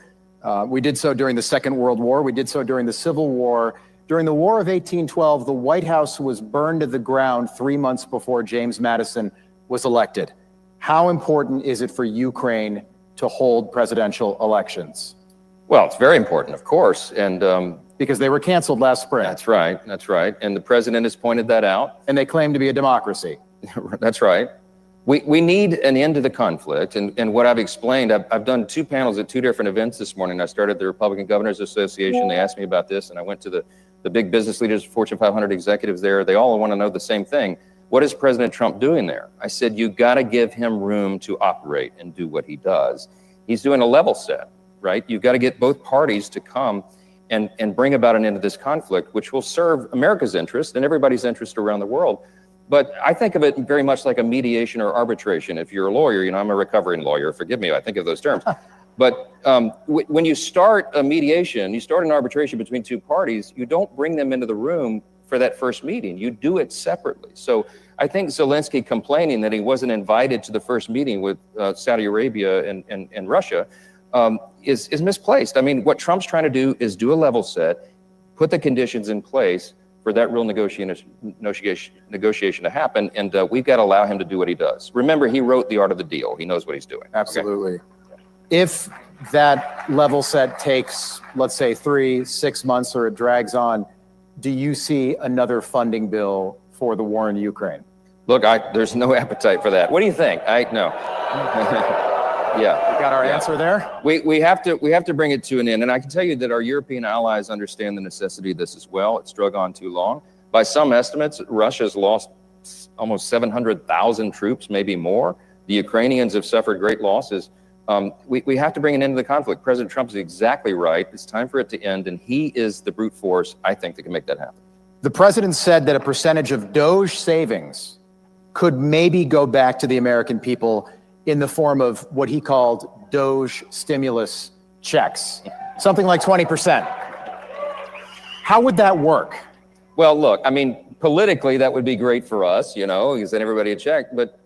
We did so during the Second World War. We did so during the Civil War. During the War of 1812, the White House was burned to the ground 3 months before James Madison was elected. How important is it for Ukraine to hold presidential elections? Well, it's very important, of course. And because they were canceled last spring. That's right. That's right. And the president has pointed that out. And they claim to be a democracy. That's right. We need an end to the conflict. And what I've explained, I've done 2 panels at 2 different events this morning. I started the Republican Governors Association. They asked me about this, and I went to the big business leaders, Fortune 500 executives there. They all want to know the same thing. What is President Trump doing there? I said, you got to give him room to operate and do what he does. He's doing a level set, right? You've got to get both parties to come and bring about an end to this conflict, which will serve America's interest and everybody's interest around the world. But I think of it very much like a mediation or arbitration. If you're a lawyer, I'm a recovering lawyer, forgive me, I think of those terms. But when you start a mediation, you start an arbitration between 2 parties, you don't bring them into the room for that first meeting. You do it separately. So I think Zelensky complaining that he wasn't invited to the first meeting with Saudi Arabia and Russia is misplaced. I mean, what Trump's trying to do is do a level set, put the conditions in place for that real negotiation to happen, and we've got to allow him to do what he does. Remember, he wrote The Art of the Deal. He knows what he's doing. Absolutely. Okay. If that level set takes, let's say, 3-6 months, or it drags on, do you see another funding bill for the war in Ukraine? Look, there's no appetite for that. What do you think? No. Yeah. We got our answer there? We have to bring it to an end. And I can tell you that our European allies understand the necessity of this as well. It's drug on too long. By some estimates, Russia's lost almost 700,000 troops, maybe more. The Ukrainians have suffered great losses. We have to bring an end to the conflict. President Trump is exactly right. It's time for it to end. And he is the brute force, I think, that can make that happen. The president said that a percentage of Doge savings could maybe go back to the American people in the form of what he called Doge stimulus checks, something like 20%. How would that work? Well, look, I mean, politically, that would be great for us, you send everybody a check, but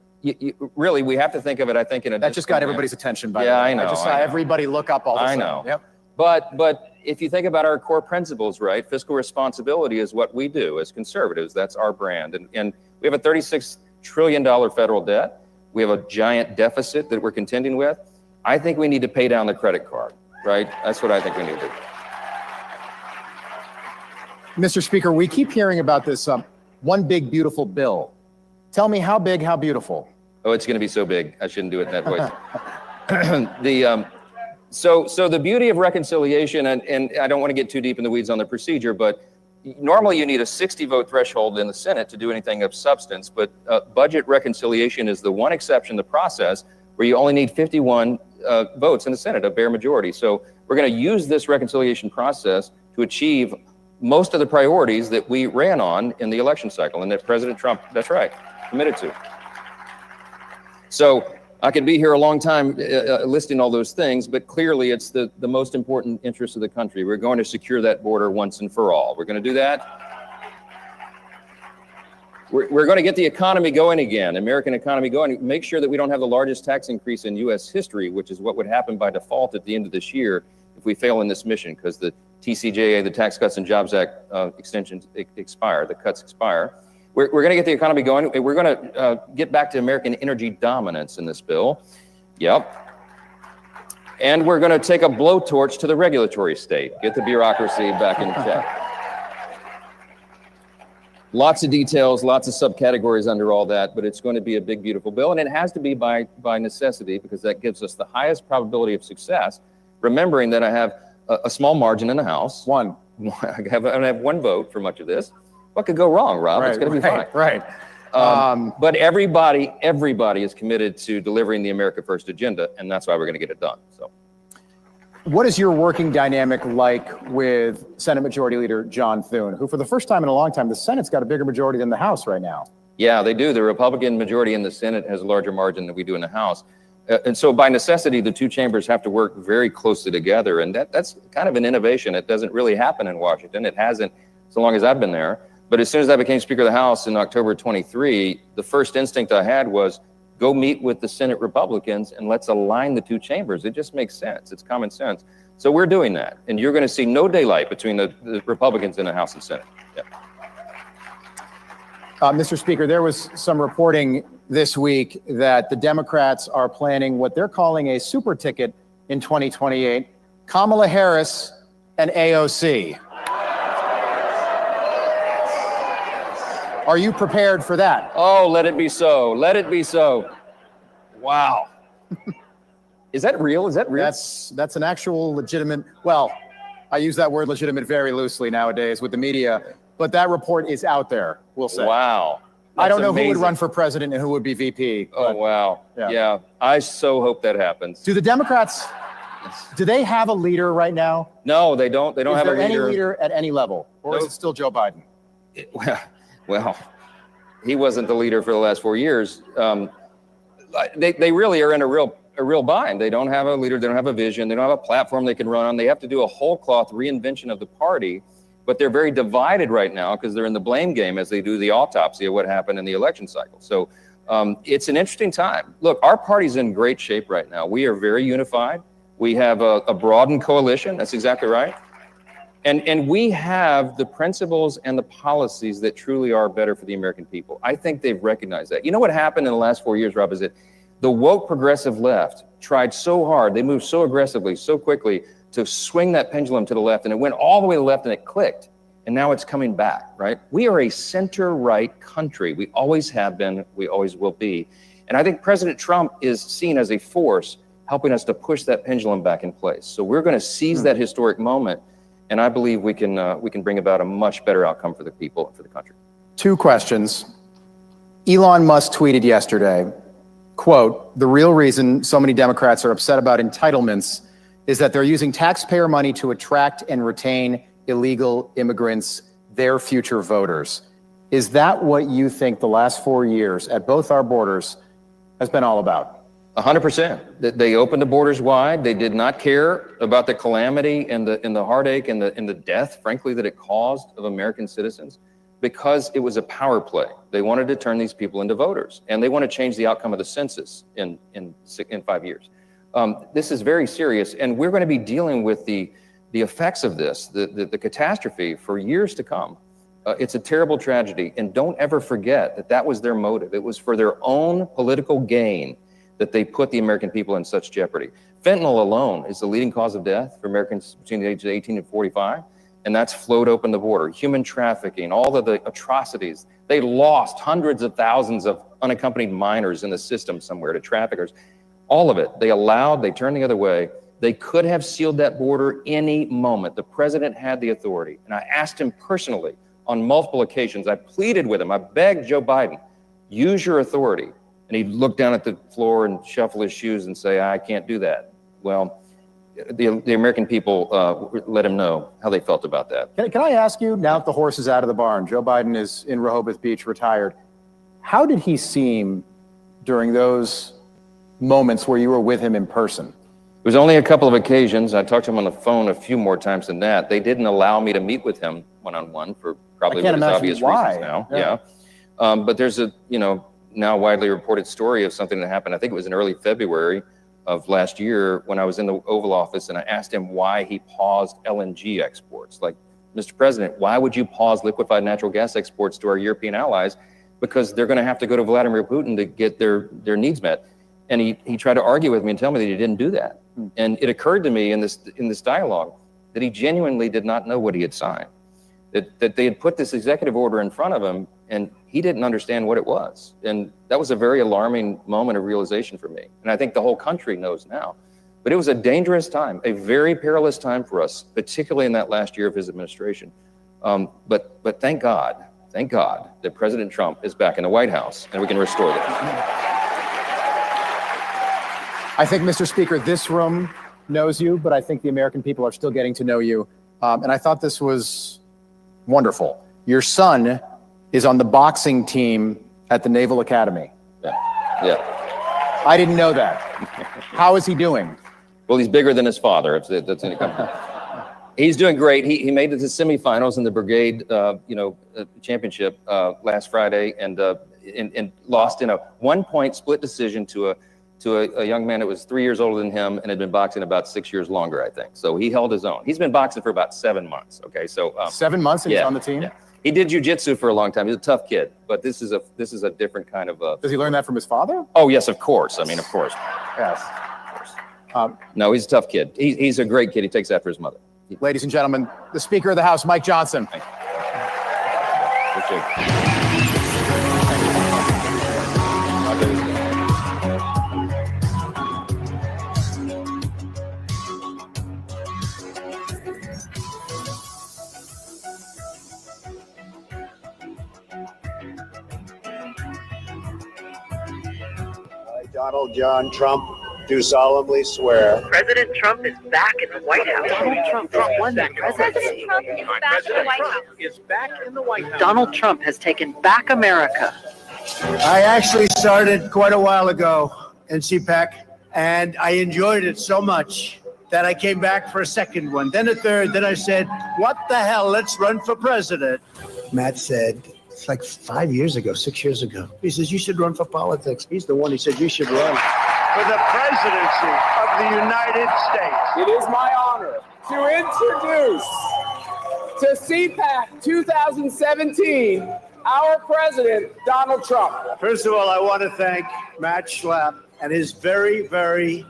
really, we have to think of it, I think, in a That just got everybody's attention, by the way. I know. I just saw everybody look up all of a sudden. I know. Yep. But if you think about our core principles, right, fiscal responsibility is what we do as conservatives. That's our brand. And we have a $36 trillion federal debt. We have a giant deficit that we're contending with. I think we need to pay down the credit card, right? That's what I think we need to do. Mr. Speaker, we keep hearing about this one big, beautiful bill. Tell me how big, how beautiful? Oh, it's going to be so big. I shouldn't do it that way. So the beauty of reconciliation, and I don't want to get too deep in the weeds on the procedure, but normally you need a 60-vote threshold in the Senate to do anything of substance, but budget reconciliation is the one exception in the process where you only need 51 votes in the Senate, a bare majority. So we're going to use this reconciliation process to achieve most of the priorities that we ran on in the election cycle and that President Trump, that's right, committed to. So I could be here a long time listing all those things, but clearly it's the most important interest of the country. We're going to secure that border once and for all. We're going to do that. We're going to get the economy going again, American economy going, make sure that we don't have the largest tax increase in U.S. history, which is what would happen by default at the end of this year if we fail in this mission, because the TCJA, the Tax Cuts and Jobs Act extensions expire, the cuts expire. We're going to get the economy going. We're going to get back to American energy dominance in this bill. Yep. And we're going to take a blowtorch to the regulatory state, get the bureaucracy back in check. Lots of details, lots of subcategories under all that, but it's going to be a big, beautiful bill. And it has to be by necessity, because that gives us the highest probability of success, remembering that I have a small margin in the House. One. I have one vote for much of this. What could go wrong, Rob? Right, it's going to be fine. Right. But everybody is committed to delivering the America First agenda, and that's why we're going to get it done. So, what is your working dynamic like with Senate Majority Leader John Thune, who for the first time in a long time, the Senate's got a bigger majority than the House right now? Yeah, they do. The Republican majority in the Senate has a larger margin than we do in the House. And so by necessity, the two chambers have to work very closely together. And that's kind of an innovation. It doesn't really happen in Washington. It hasn't so long as I've been there. But as soon as I became Speaker of the House in October 23, the first instinct I had was go meet with the Senate Republicans and let's align the two chambers. It just makes sense. It's common sense. So we're doing that. And you're going to see no daylight between the Republicans in the House and Senate. Yeah. Mr. Speaker, there was some reporting this week that the Democrats are planning what they're calling a super ticket in 2028, Kamala Harris and AOC. Are you prepared for that? Oh, let it be so. Let it be so. Wow. Is that real? Is that real? That's an actual legitimate, well, I use that word legitimate very loosely nowadays with the media, but that report is out there, we'll say. Wow. I don't know That's who would amazing. run for president and who would be VP. Oh, wow. Yeah. I so hope that happens. Do the Democrats, do they have a leader right now? No, they don't. They don't have a Is there leader. any leader at any level? Or is it still Joe Biden? Well, he wasn't the leader for the last 4 years. They really are in a real bind. They don't have a leader. They don't have a vision. They don't have a platform they can run on. They have to do a whole cloth reinvention of the party, but they're very divided right now because they're in the blame game as they do the autopsy of what happened in the election cycle. So it's an interesting time. Look, our party's in great shape right now. We are very unified. We have a broadened coalition. That's exactly right. And we have the principles and the policies that truly are better for the American people. I think they've recognized that. You know what happened in the last 4 years, Rob, is that the woke progressive left tried so hard, they moved so aggressively, so quickly to swing that pendulum to the left, and it went all the way to the left and it clicked. And now it's coming back, right? We are a center-right country. We always have been, we always will be. And I think President Trump is seen as a force helping us to push that pendulum back in place. So we're going to seize that historic moment. And I believe we can bring about a much better outcome for the people and for the country. 2 questions. Elon Musk tweeted yesterday, quote, "The real reason so many Democrats are upset about entitlements is that they're using taxpayer money to attract and retain illegal immigrants, their future voters." Is that what you think the last 4 years at both our borders has been all about? 100%. They opened the borders wide. They did not care about the calamity and the heartache and the death, frankly, that it caused of American citizens, because it was a power play. They wanted to turn these people into voters, and they want to change the outcome of the census in 5 years. This is very serious, and we're going to be dealing with the effects of this, the catastrophe for years to come. It's a terrible tragedy, and don't ever forget that that was their motive. It was for their own political gain that they put the American people in such jeopardy. Fentanyl alone is the leading cause of death for Americans between the ages of 18 and 45, and that's flowed open the border. Human trafficking, all of the atrocities. They lost hundreds of thousands of unaccompanied minors in the system somewhere to traffickers. All of it, they turned the other way. They could have sealed that border any moment. The president had the authority, and I asked him personally on multiple occasions. I pleaded with him, I begged Joe Biden, use your authority. And he'd look down at the floor and shuffle his shoes and say, I can't do that. Well, the American people let him know how they felt about that. Can I ask you, now that the horse is out of the barn, Joe Biden is in Rehoboth Beach, retired, how did he seem during those moments where you were with him in person? It was only a couple of occasions. I talked to him on the phone a few more times than that. They didn't allow me to meet with him one-on-one for probably obvious reasons now. Yeah. But there's a, now widely reported story of something that happened. I think it was in early February of last year when I was in the Oval Office, and I asked him why he paused LNG exports. Like, Mr. President, why would you pause liquefied natural gas exports to our European allies? Because they're going to have to go to Vladimir Putin to get their needs met. And he tried to argue with me and tell me that he didn't do that. And it occurred to me in this dialogue that he genuinely did not know what he had signed. That they had put this executive order in front of him, and he didn't understand what it was. And that was a very alarming moment of realization for me. And I think the whole country knows now. But it was a dangerous time, a very perilous time for us, particularly in that last year of his administration. But thank God that President Trump is back in the White House, and we can restore that. I think, Mr. Speaker, this room knows you, but I think the American people are still getting to know you. And I thought this was wonderful. Your son is on the boxing team at the Naval Academy. Yeah. I didn't know that. How is he doing? Well, he's bigger than his father. That's any company. He's doing great. He made it to semifinals in the brigade, championship last Friday, and lost in a 1-point split decision to a young man that was 3 years older than him and had been boxing about 6 years longer, I think. So he held his own. He's been boxing for about 7 months. Okay, so 7 months and he's on the team. Yeah. He did jujitsu for a long time. He's a tough kid, but this is a different kind of. Does he learn that from his father? Oh yes, of course. I mean, of course. Yes. No, he's a tough kid. He's a great kid. He takes after his mother. Ladies and gentlemen, the Speaker of the House, Mike Johnson. Donald John Trump, do solemnly swear. President Trump is back in the White House. Donald Trump won that presidency. Donald Trump has taken back America. I actually started quite a while ago in CPAC, and I enjoyed it so much that I came back for a second one, then a third. Then I said, what the hell, let's run for president. Matt said, it's like 5 years ago, 6 years ago. He says, you should run for politics. He's the one who said you should run for the presidency of the United States. It is my honor to introduce to CPAC 2017 our president, Donald Trump. First of all, I want to thank Matt Schlapp and his very, very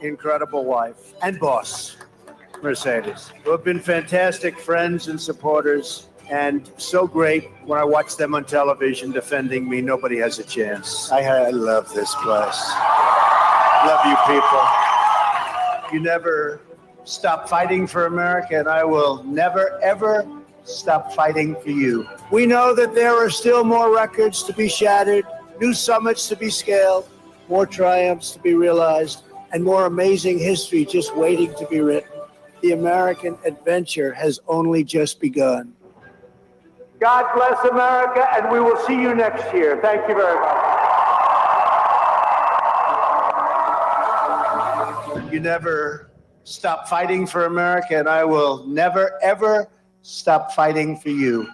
incredible wife and boss, Mercedes, who have been fantastic friends and supporters, and so great when I watch them on television defending me. Nobody has a chance. I love this place. Love you people. You never stop fighting for America, and I will never, ever stop fighting for you. We know that there are still more records to be shattered, new summits to be scaled, more triumphs to be realized, and more amazing history just waiting to be written. The American adventure has only just begun. God bless America, and we will see you next year. Thank you very much. You never stop fighting for America, and I will never, ever stop fighting for you.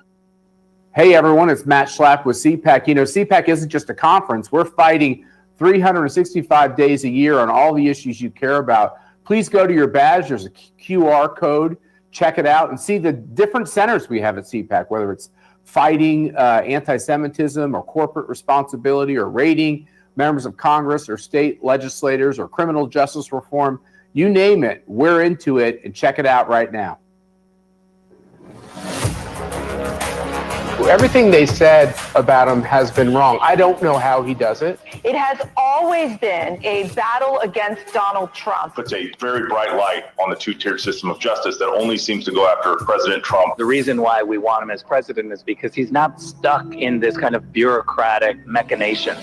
Hey everyone, it's Matt Schlapp with CPAC. You know, CPAC isn't just a conference. We're fighting 365 days a year on all the issues you care about. Please go to your badge. There's a QR code. Check it out and see the different centers we have at CPAC, whether it's fighting anti-Semitism or corporate responsibility or raiding members of Congress or state legislators or criminal justice reform. You name it, we're into it, and check it out right now. Everything they said about him has been wrong. I don't know how he does it. It has always been a battle against Donald Trump. Puts a very bright light on the two-tiered system of justice that only seems to go after President Trump. The reason why we want him as president is because he's not stuck in this kind of bureaucratic machination.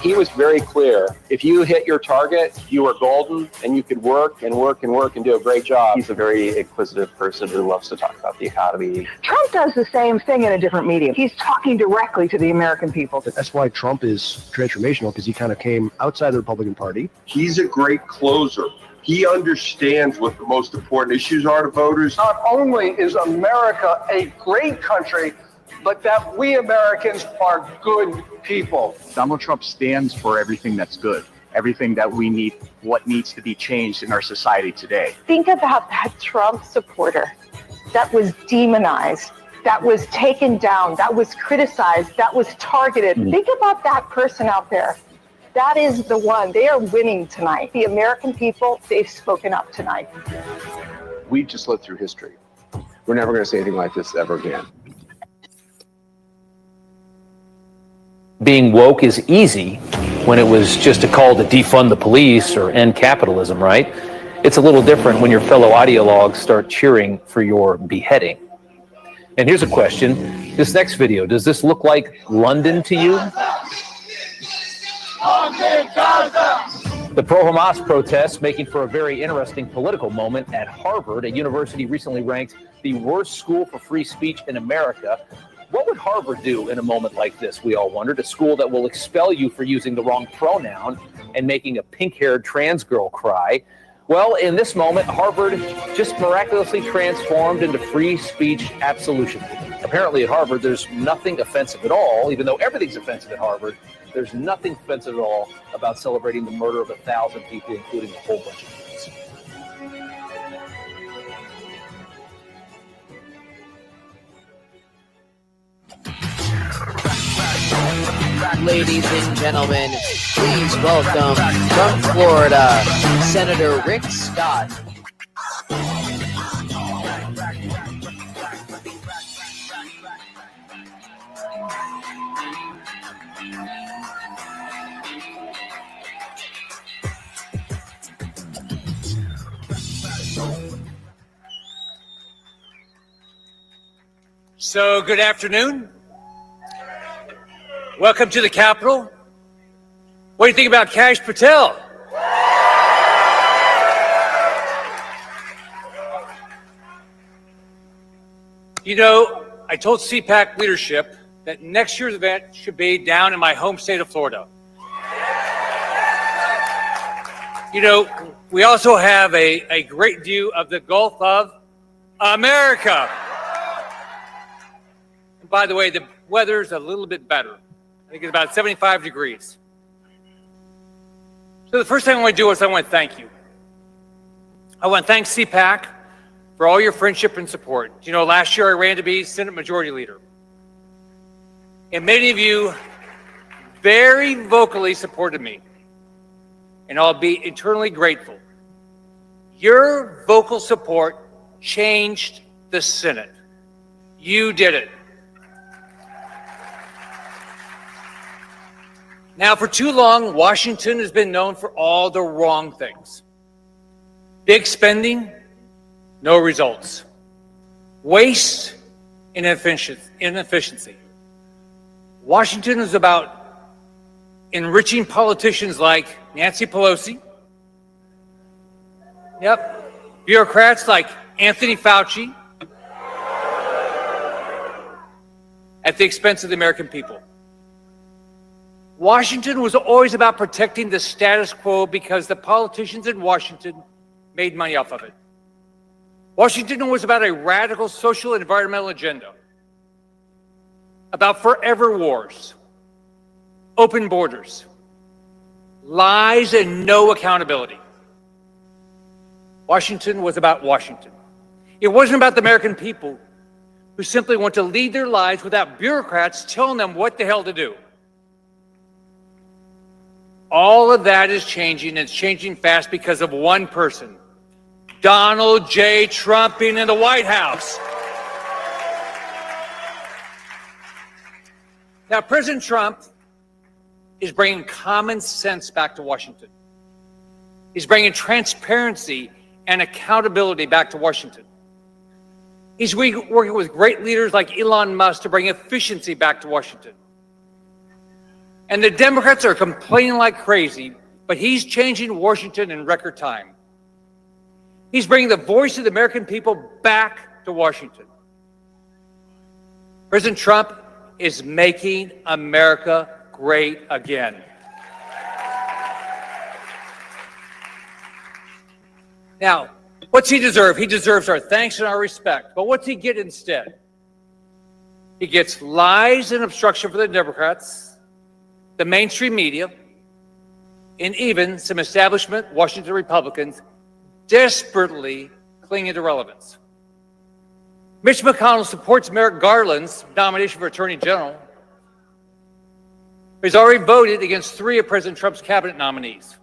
He was very clear. If you hit your target, you were golden, and you could work and work and work and do a great job. He's a very inquisitive person who loves to talk about the economy. Trump does the same thing in a different medium. He's talking directly to the American people. That's why Trump is transformational, because he kind of came outside the Republican Party. He's a great closer. He understands what the most important issues are to voters. Not only is America a great country, but that we Americans are good people. Donald Trump stands for everything that's good, everything that we need, what needs to be changed in our society today. Think about that Trump supporter that was demonized, that was taken down, that was criticized, that was targeted. Think about that person out there. That is the one. They are winning tonight. The American people, they've spoken up tonight. We just lived through history. We're never going to say anything like this ever again. Being woke is easy when it was just a call to defund the police or end capitalism, right? It's a little different when your fellow ideologues start cheering for your beheading. And here's a question. This next video, does this look like London to you? The pro-Hamas protests making for a very interesting political moment at Harvard. A university recently ranked the worst school for free speech in America. What would Harvard do in a moment like this, we all wondered? A school that will expel you for using the wrong pronoun and making a pink-haired trans girl cry. Well, in this moment, Harvard just miraculously transformed into free speech absolution. Apparently at Harvard, there's nothing offensive at all, even though everything's offensive at Harvard. There's nothing offensive at all about celebrating the murder of 1,000 people, including a whole bunch of kids. Ladies and gentlemen, please welcome from Florida, Senator Rick Scott. So, good afternoon. Welcome to the Capitol. What do you think about Kash Patel? You know, I told CPAC leadership that next year's event should be down in my home state of Florida. You know, we also have a great view of the Gulf of America. And by the way, the weather's a little bit better. I think it's about 75 degrees. So the first thing I want to do is I want to thank you. I want to thank CPAC for all your friendship and support. You know, last year I ran to be Senate Majority Leader. And many of you very vocally supported me. And I'll be eternally grateful. Your vocal support changed the Senate. You did it. Now, for too long, Washington has been known for all the wrong things. Big spending, no results. Waste, inefficiency. Washington is about enriching politicians like Nancy Pelosi. Yep. Bureaucrats like Anthony Fauci at the expense of the American people. Washington was always about protecting the status quo because the politicians in Washington made money off of it. Washington was about a radical social and environmental agenda, about forever wars, open borders, lies, and no accountability. Washington was about Washington. It wasn't about the American people who simply want to lead their lives without bureaucrats telling them what the hell to do. All of that is changing, and it's changing fast because of one person, Donald J. Trump being in the White House. Now, President Trump is bringing common sense back to Washington. He's bringing transparency and accountability back to Washington. He's working with great leaders like Elon Musk to bring efficiency back to Washington. And the Democrats are complaining like crazy, but he's changing Washington in record time. He's bringing the voice of the American people back to Washington. President Trump is making America great again. Now, what's he deserve? He deserves our thanks and our respect. But what's he get instead? He gets lies and obstruction for the Democrats, the mainstream media, and even some establishment Washington Republicans desperately clinging to relevance. Mitch McConnell supports Merrick Garland's nomination for Attorney General. He's already voted against 3 of President Trump's cabinet nominees.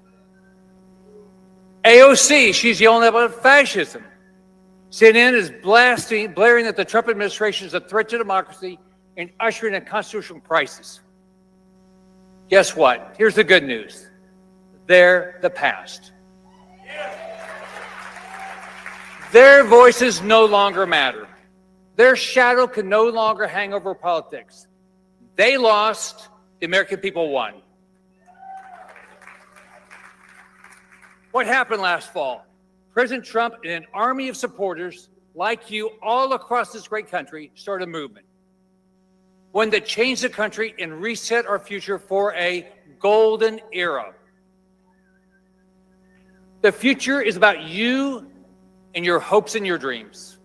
AOC, she's yelling about fascism. CNN is blaring that the Trump administration is a threat to democracy and ushering a constitutional crisis. Guess what? Here's the good news. They're the past. Their voices no longer matter. Their shadow can no longer hang over politics. They lost, the American people won. What happened last fall? President Trump and an army of supporters like you all across this great country started a movement. One that changed the country and reset our future for a golden era. The future is about you and your hopes and your dreams.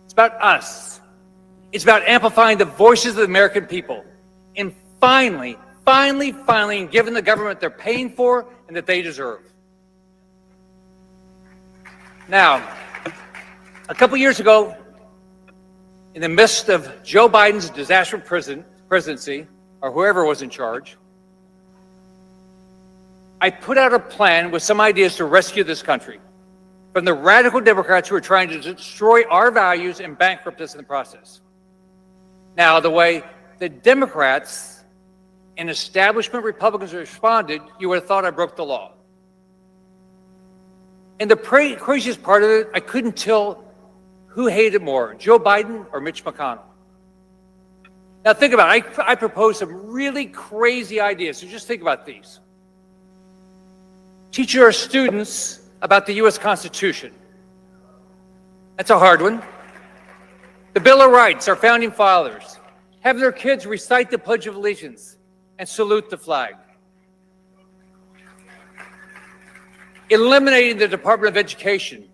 It's about us. It's about amplifying the voices of the American people and finally giving the government they're paying for and that they deserve. Now, a couple years ago, in the midst of Joe Biden's disastrous presidency, or whoever was in charge, I put out a plan with some ideas to rescue this country from the radical Democrats who are trying to destroy our values and bankrupt us in the process. Now, the way the Democrats and establishment Republicans responded, you would have thought I broke the law. And the craziest part of it, I couldn't tell who hated more, Joe Biden or Mitch McConnell. Now think about it. I proposed some really crazy ideas, so just think about these. teaching our students about the U.S. Constitution. That's a hard one. The Bill of Rights, our founding fathers, having their kids recite the Pledge of Allegiance and salute the flag. Eliminating the Department of Education.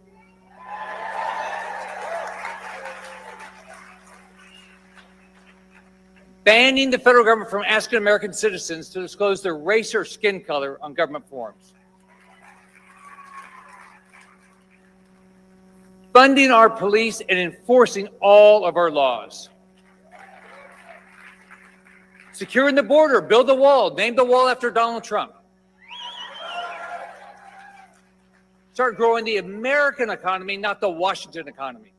Banning the federal government from asking American citizens to disclose their race or skin color on government forms. Funding our police and enforcing all of our laws. Securing the border, build the wall, name the wall after Donald Trump. Start growing the American economy, not the Washington economy.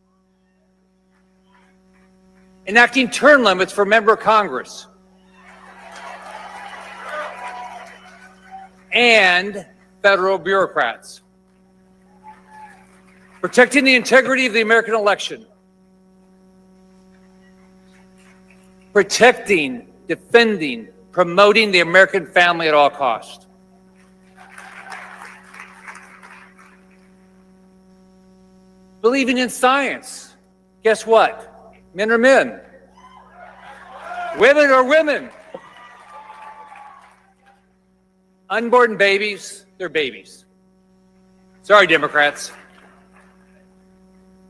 Enacting term limits for member of Congress. And federal bureaucrats. Protecting the integrity of the American election. Protecting, defending, promoting the American family at all costs. Believing in science. Guess what? Men are men. Women are women. Unborn babies, they're babies. Sorry, Democrats.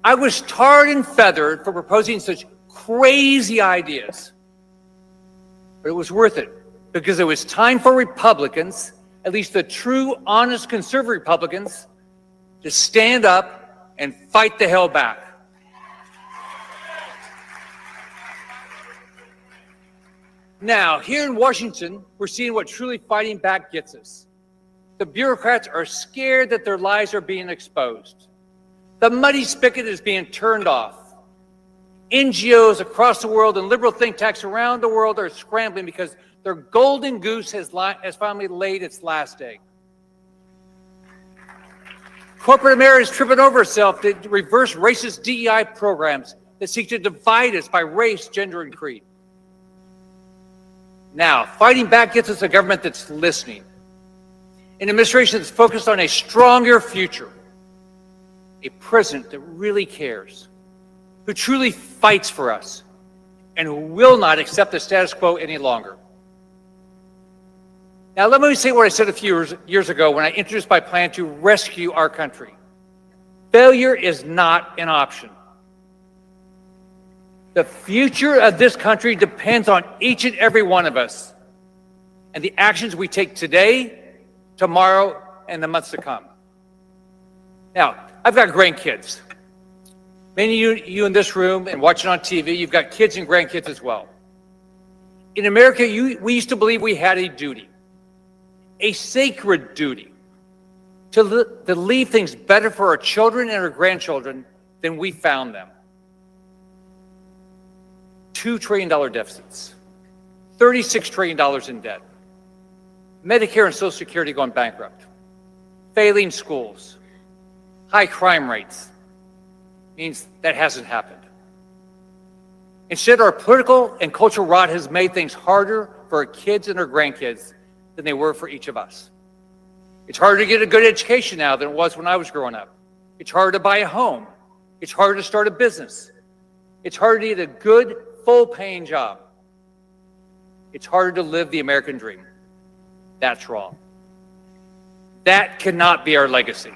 I was tarred and feathered for proposing such crazy ideas. But it was worth it because it was time for Republicans, at least the true, honest, conservative Republicans, to stand up and fight the hell back. Now, here in Washington, we're seeing what truly fighting back gets us. The bureaucrats are scared that their lies are being exposed. The muddy spigot is being turned off. NGOs across the world and liberal think tanks around the world are scrambling because their golden goose has finally laid its last egg. Corporate America is tripping over itself to reverse racist DEI programs that seek to divide us by race, gender, and creed. Now, fighting back gets us a government that's listening, an administration that's focused on a stronger future, a president that really cares, who truly fights for us, and who will not accept the status quo any longer. Now, let me say what I said a few years ago when I introduced my plan to rescue our country. Failure is not an option. The future of this country depends on each and every one of us and the actions we take today, tomorrow, and the months to come. Now, I've got grandkids. Many of you in this room and watching on TV, you've got kids and grandkids as well. In America, we used to believe we had a duty, a sacred duty, to leave things better for our children and our grandchildren than we found them. $2 trillion deficits, $36 trillion in debt, Medicare and Social Security going bankrupt, failing schools, high crime rates. Means that hasn't happened. Instead, our political and cultural rot has made things harder for our kids and our grandkids than they were for each of us. It's harder to get a good education now than it was when I was growing up. It's harder to buy a home. It's harder to start a business. It's harder to get a good, full-paying job. It's harder to live the American dream. That's wrong. That cannot be our legacy.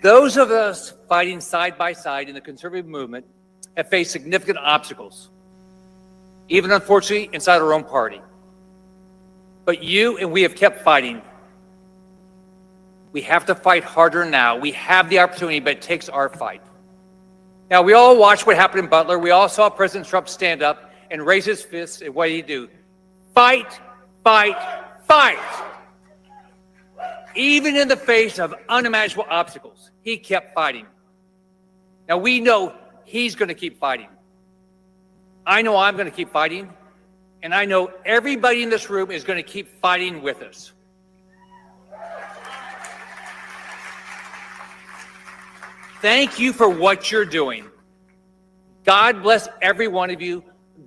Those of us fighting side by side in the conservative movement have faced significant obstacles, even unfortunately inside our own party. But you and we have kept fighting. We have to fight harder now. We have the opportunity, but it takes our fight. Now, we all watched what happened in Butler. We all saw President Trump stand up and raise his fist, and what did he do? Fight, fight, fight. Even in the face of unimaginable obstacles, he kept fighting. Now, we know he's going to keep fighting. I know I'm going to keep fighting, and I know everybody in this room is going to keep fighting with us. Thank you for what you're doing. God bless every one of you.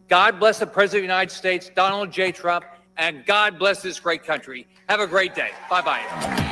God bless the President of the United States, Donald J. Trump, and God bless this great country. Have a great day. Bye-bye.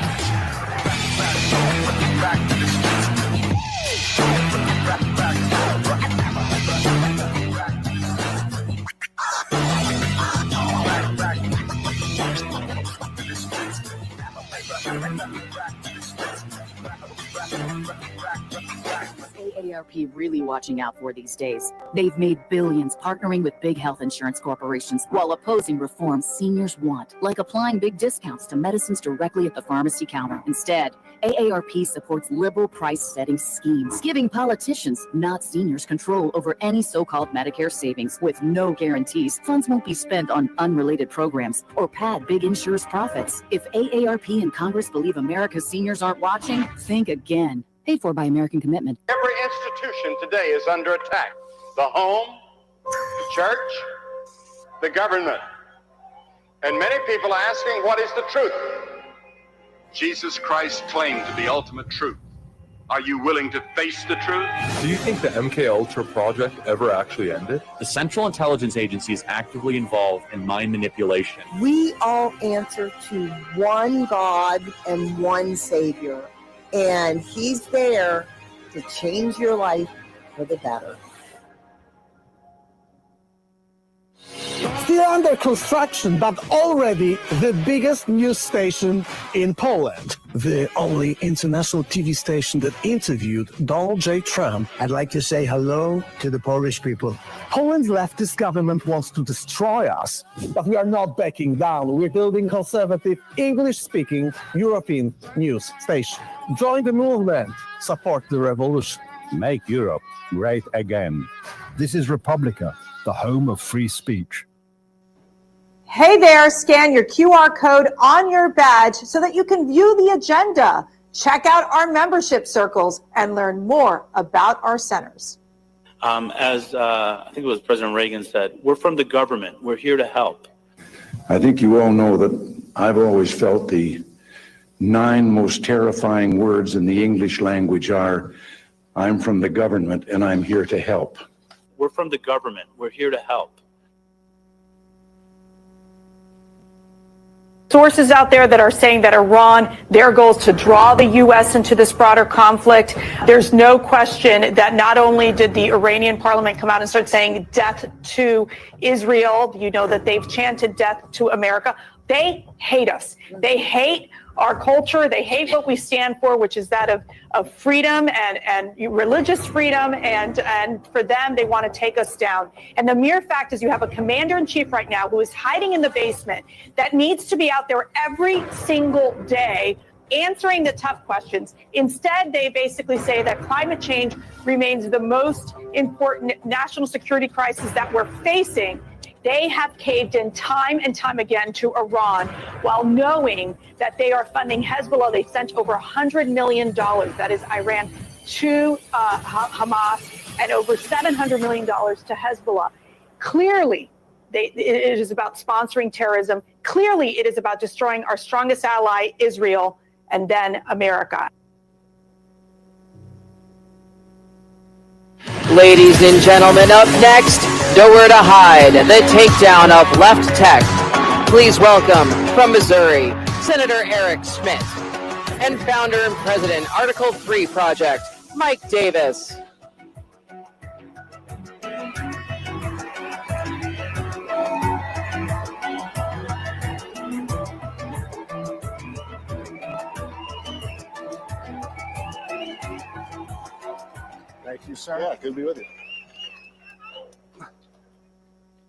AARP really watching out for these days? They've made billions partnering with big health insurance corporations while opposing reforms seniors want, like applying big discounts to medicines directly at the pharmacy counter. Instead, AARP supports liberal price-setting schemes, giving politicians, not seniors, control over any so-called Medicare savings with no guarantees. Funds won't be spent on unrelated programs or pad big insurers' profits. If AARP and Congress believe America's seniors aren't watching, think again. Paid for by American Commitment. Every institution today is under attack. The home, the church, the government. And many people are asking, what is the truth? Jesus Christ claimed to be ultimate truth. Are you willing to face the truth? Do you think the MKUltra project ever actually ended? The Central Intelligence Agency is actively involved in mind manipulation. We all answer to one God and one Savior. And he's there to change your life for the better. Still under construction, but already the biggest news station in Poland. The only international TV station that interviewed Donald J. Trump. I'd like to say hello to the Polish people. Poland's leftist government wants to destroy us, but we are not backing down. We're building conservative, English-speaking European news station. Join the movement. Support the revolution. Make Europe great again. This is Republica, the home of free speech. Hey there, scan your QR code on your badge so that you can view the agenda, check out our membership circles, and learn more about our centers. As I think it was President Reagan said, we're from the government. We're here to help. I think you all know that I've always felt the 9 most terrifying words in the English language are, I'm from the government and I'm here to help. We're from the government. We're here to help. Sources out there that are saying that Iran, their goal is to draw the U.S. into this broader conflict. There's no question that not only did the Iranian parliament come out and start saying death to Israel, you know that they've chanted death to America. They hate us. They hate our culture. They hate what we stand for, which is that of freedom and religious freedom. And for them, they want to take us down. And the mere fact is you have a commander in chief right now who is hiding in the basement that needs to be out there every single day answering the tough questions. Instead, they basically say that climate change remains the most important national security crisis that we're facing. They have caved in time and time again to Iran while knowing that they are funding Hezbollah. They sent over $100 million, that is Iran, to Hamas and over $700 million to Hezbollah. Clearly, it is about sponsoring terrorism. Clearly, it is about destroying our strongest ally, Israel, and then America. Ladies and gentlemen, up next, nowhere to hide, the takedown of left tech. Please welcome from Missouri, Senator Eric Schmidt, and founder and president, Article 3 Project, Mike Davis. Thank you, sir. Yeah, good to be with you.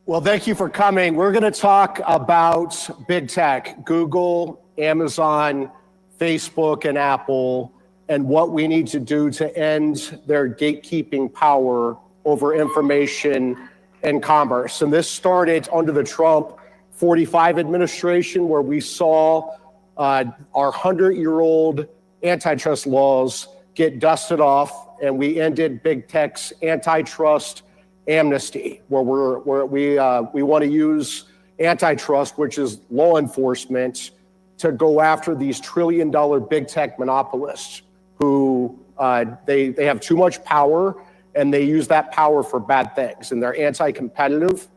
Well, thank you for coming. We're going to talk about big tech, Google, Amazon, Facebook, and Apple, and what we need to do to end their gatekeeping power over information and commerce. And this started under the Trump 45 administration, where we saw our 100-year-old antitrust laws get dusted off, and we ended big tech's antitrust amnesty, where we want to use antitrust, which is law enforcement, to go after these trillion-dollar big tech monopolists who they have too much power and they use that power for bad things, and they're anti-competitive.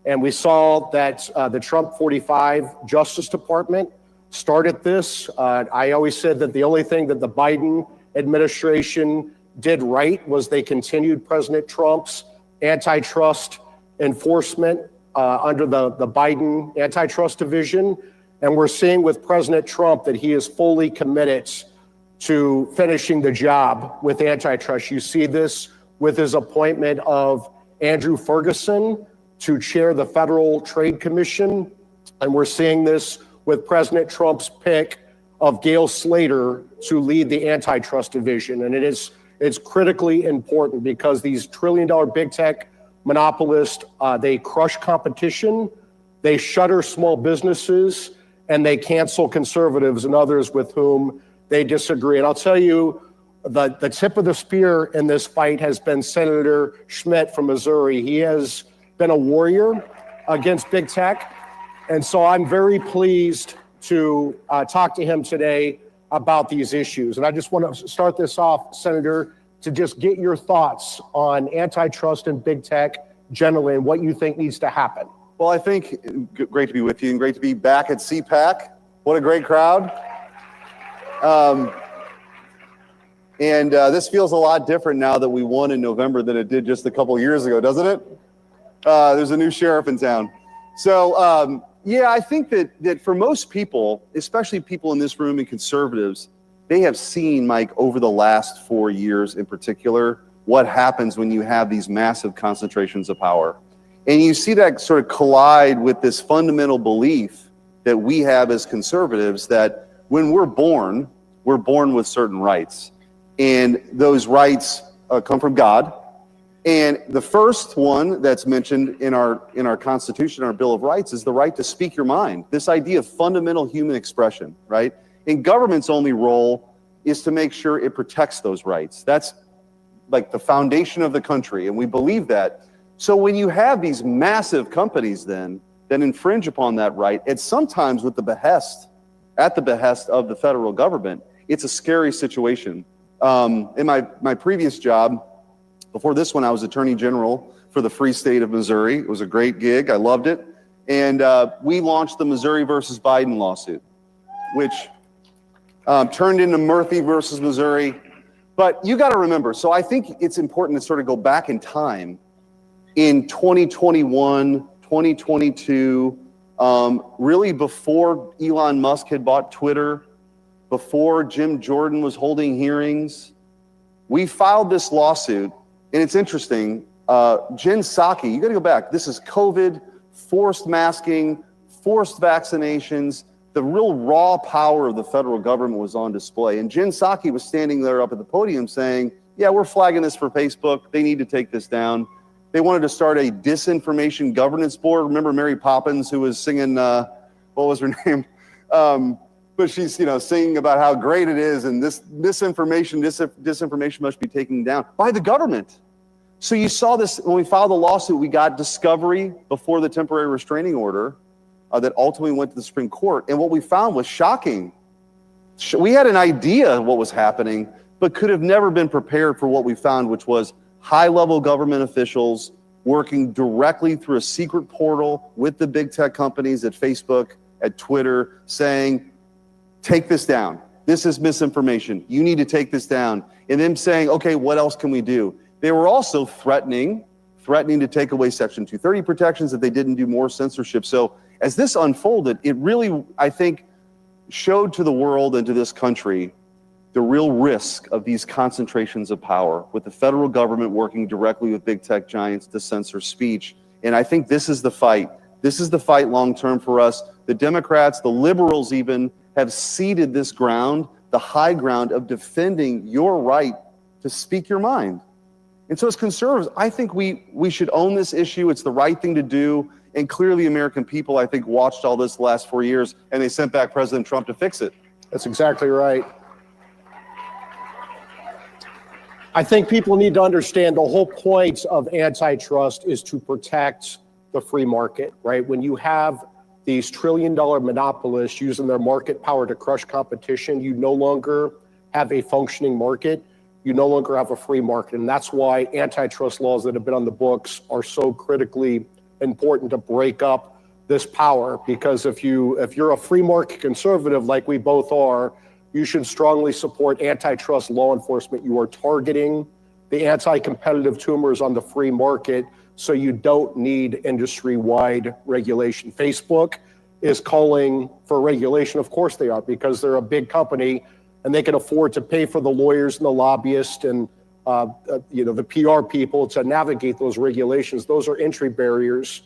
And we saw that the Trump 45 Justice Department started this. I always said that the only thing that the Biden administration did right was they continued President Trump's antitrust enforcement under the Biden antitrust division. And we're seeing with President Trump that he is fully committed to finishing the job with antitrust. You see this with his appointment of Andrew Ferguson to chair the Federal Trade Commission. And we're seeing this with President Trump's pick of Gail Slater to lead the antitrust division. And it's critically important because these trillion-dollar big tech monopolists, they crush competition, they shutter small businesses, and they cancel conservatives and others with whom they disagree. And I'll tell you, the tip of the spear in this fight has been Senator Schmidt from Missouri. He has been a warrior against big tech. And so I'm very pleased to talk to him today about these issues. And I just want to start this off, Senator, to just get your thoughts on antitrust and big tech generally and what you think needs to happen. Well, I think great to be with you and great to be back at CPAC. What a great crowd. This feels a lot different now that we won in November than it did just a couple of years ago, doesn't it? There's a new sheriff in town. So, yeah, I think that for most people, especially people in this room and conservatives, they have seen, Mike, over the last 4 years in particular, what happens when you have these massive concentrations of power. And you see that sort of collide with this fundamental belief that we have as conservatives that when we're born with certain rights. And those rights come from God. And the first one that's mentioned in our Constitution, our Bill of Rights, is the right to speak your mind. This idea of fundamental human expression, right? And government's only role is to make sure it protects those rights. That's like the foundation of the country, and we believe that. So when you have these massive companies then that infringe upon that right, it's sometimes at the behest of the federal government, it's a scary situation. In my previous job, before this one, I was Attorney General for the free state of Missouri. It was a great gig. I loved it. And we launched the Missouri versus Biden lawsuit, which turned into Murphy versus Missouri. But you got to remember, so I think it's important to sort of go back in time. In 2021, 2022, really before Elon Musk had bought Twitter, before Jim Jordan was holding hearings, we filed this lawsuit. And it's interesting, Jen Psaki, you got to go back. This is COVID, forced masking, forced vaccinations. The real raw power of the federal government was on display. And Jen Psaki was standing there up at the podium saying, yeah, we're flagging this for Facebook. They need to take this down. They wanted to start a disinformation governance board. Remember Mary Poppins, who was singing, what was her name? But she's, singing about how great it is, and this disinformation must be taken down by the government. So you saw this when we filed the lawsuit. We got discovery before the temporary restraining order that ultimately went to the Supreme Court. And what we found was shocking. We had an idea of what was happening, but could have never been prepared for what we found, which was high-level government officials working directly through a secret portal with the big tech companies at Facebook, at Twitter, saying, take this down. This is misinformation. You need to take this down. And them saying, okay, what else can we do? They were also threatening to take away Section 230 protections if they didn't do more censorship. So as this unfolded, it really, I think, showed to the world and to this country the real risk of these concentrations of power with the federal government working directly with big tech giants to censor speech. And I think this is the fight. This is the fight long term for us. The Democrats, the liberals even, have ceded this ground, the high ground of defending your right to speak your mind. And so as conservatives, I think we should own this issue. It's the right thing to do. And clearly American people, I think, watched all this the last 4 years, and they sent back President Trump to fix it. That's exactly right. I think people need to understand the whole point of antitrust is to protect the free market, right? When you have these trillion-dollar monopolists using their market power to crush competition, you no longer have a functioning market. you no longer have a free market. And that's why antitrust laws that have been on the books are so critically important to break up this power. Because if you're a free market conservative like we both are, you should strongly support antitrust law enforcement. You are targeting the anti-competitive tumors on the free market, so you don't need industry-wide regulation. Facebook is calling for regulation. Of course they are, because they're a big company and they can afford to pay for the lawyers and the lobbyists and the PR people to navigate those regulations. Those are entry barriers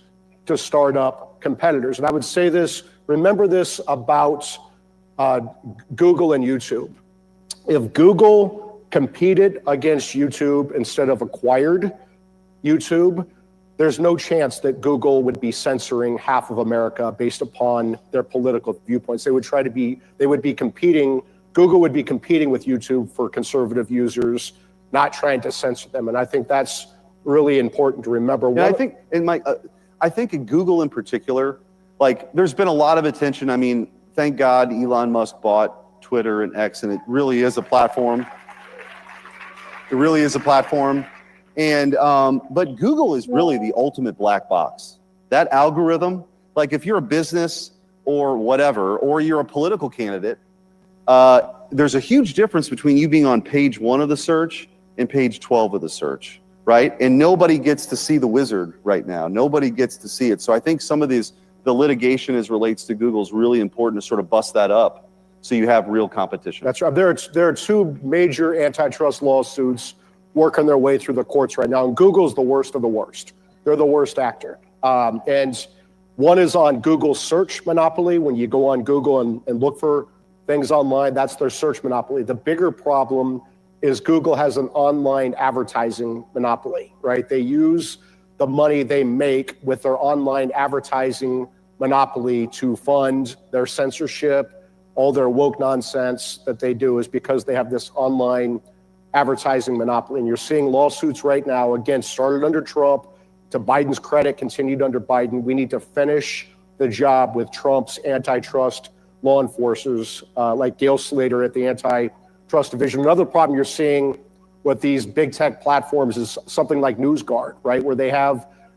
to startup competitors. And I would say this, remember this about Google and YouTube. If Google competed against YouTube instead of acquired YouTube, there's no chance that Google would be censoring half of America based upon their political viewpoints. Google would be competing with YouTube for conservative users, not trying to censor them. And I think that's really important to remember. Yeah, I think in Google in particular, like there's been a lot of attention. I mean, thank God Elon Musk bought Twitter and X, and it really is a platform. It really is a platform. And but Google is really the ultimate black box. That algorithm, like if you're a business or whatever, or you're a political candidate, there's a huge difference between you being on page 1 of the search and page 12 of the search, right? And nobody gets to see the wizard right now. Nobody gets to see it. So I think some of the litigation as relates to Google is really important to sort of bust that up so you have real competition. That's right. There are 2 major antitrust lawsuits working their way through the courts right now. And Google's the worst of the worst. They're the worst actor. And one is on Google's search monopoly. When you go on Google and look for things online, that's their search monopoly. The bigger problem is Google has an online advertising monopoly, right? They use the money they make with their online advertising monopoly to fund their censorship. All their woke nonsense that they do is because they have this online advertising monopoly. And you're seeing lawsuits right now, again, started under Trump, to Biden's credit, continued under Biden. We need to finish the job with Trump's antitrust law enforcers like Gail Slater at the Antitrust Division. Another problem you're seeing with these big tech platforms is something like NewsGuard, right? Where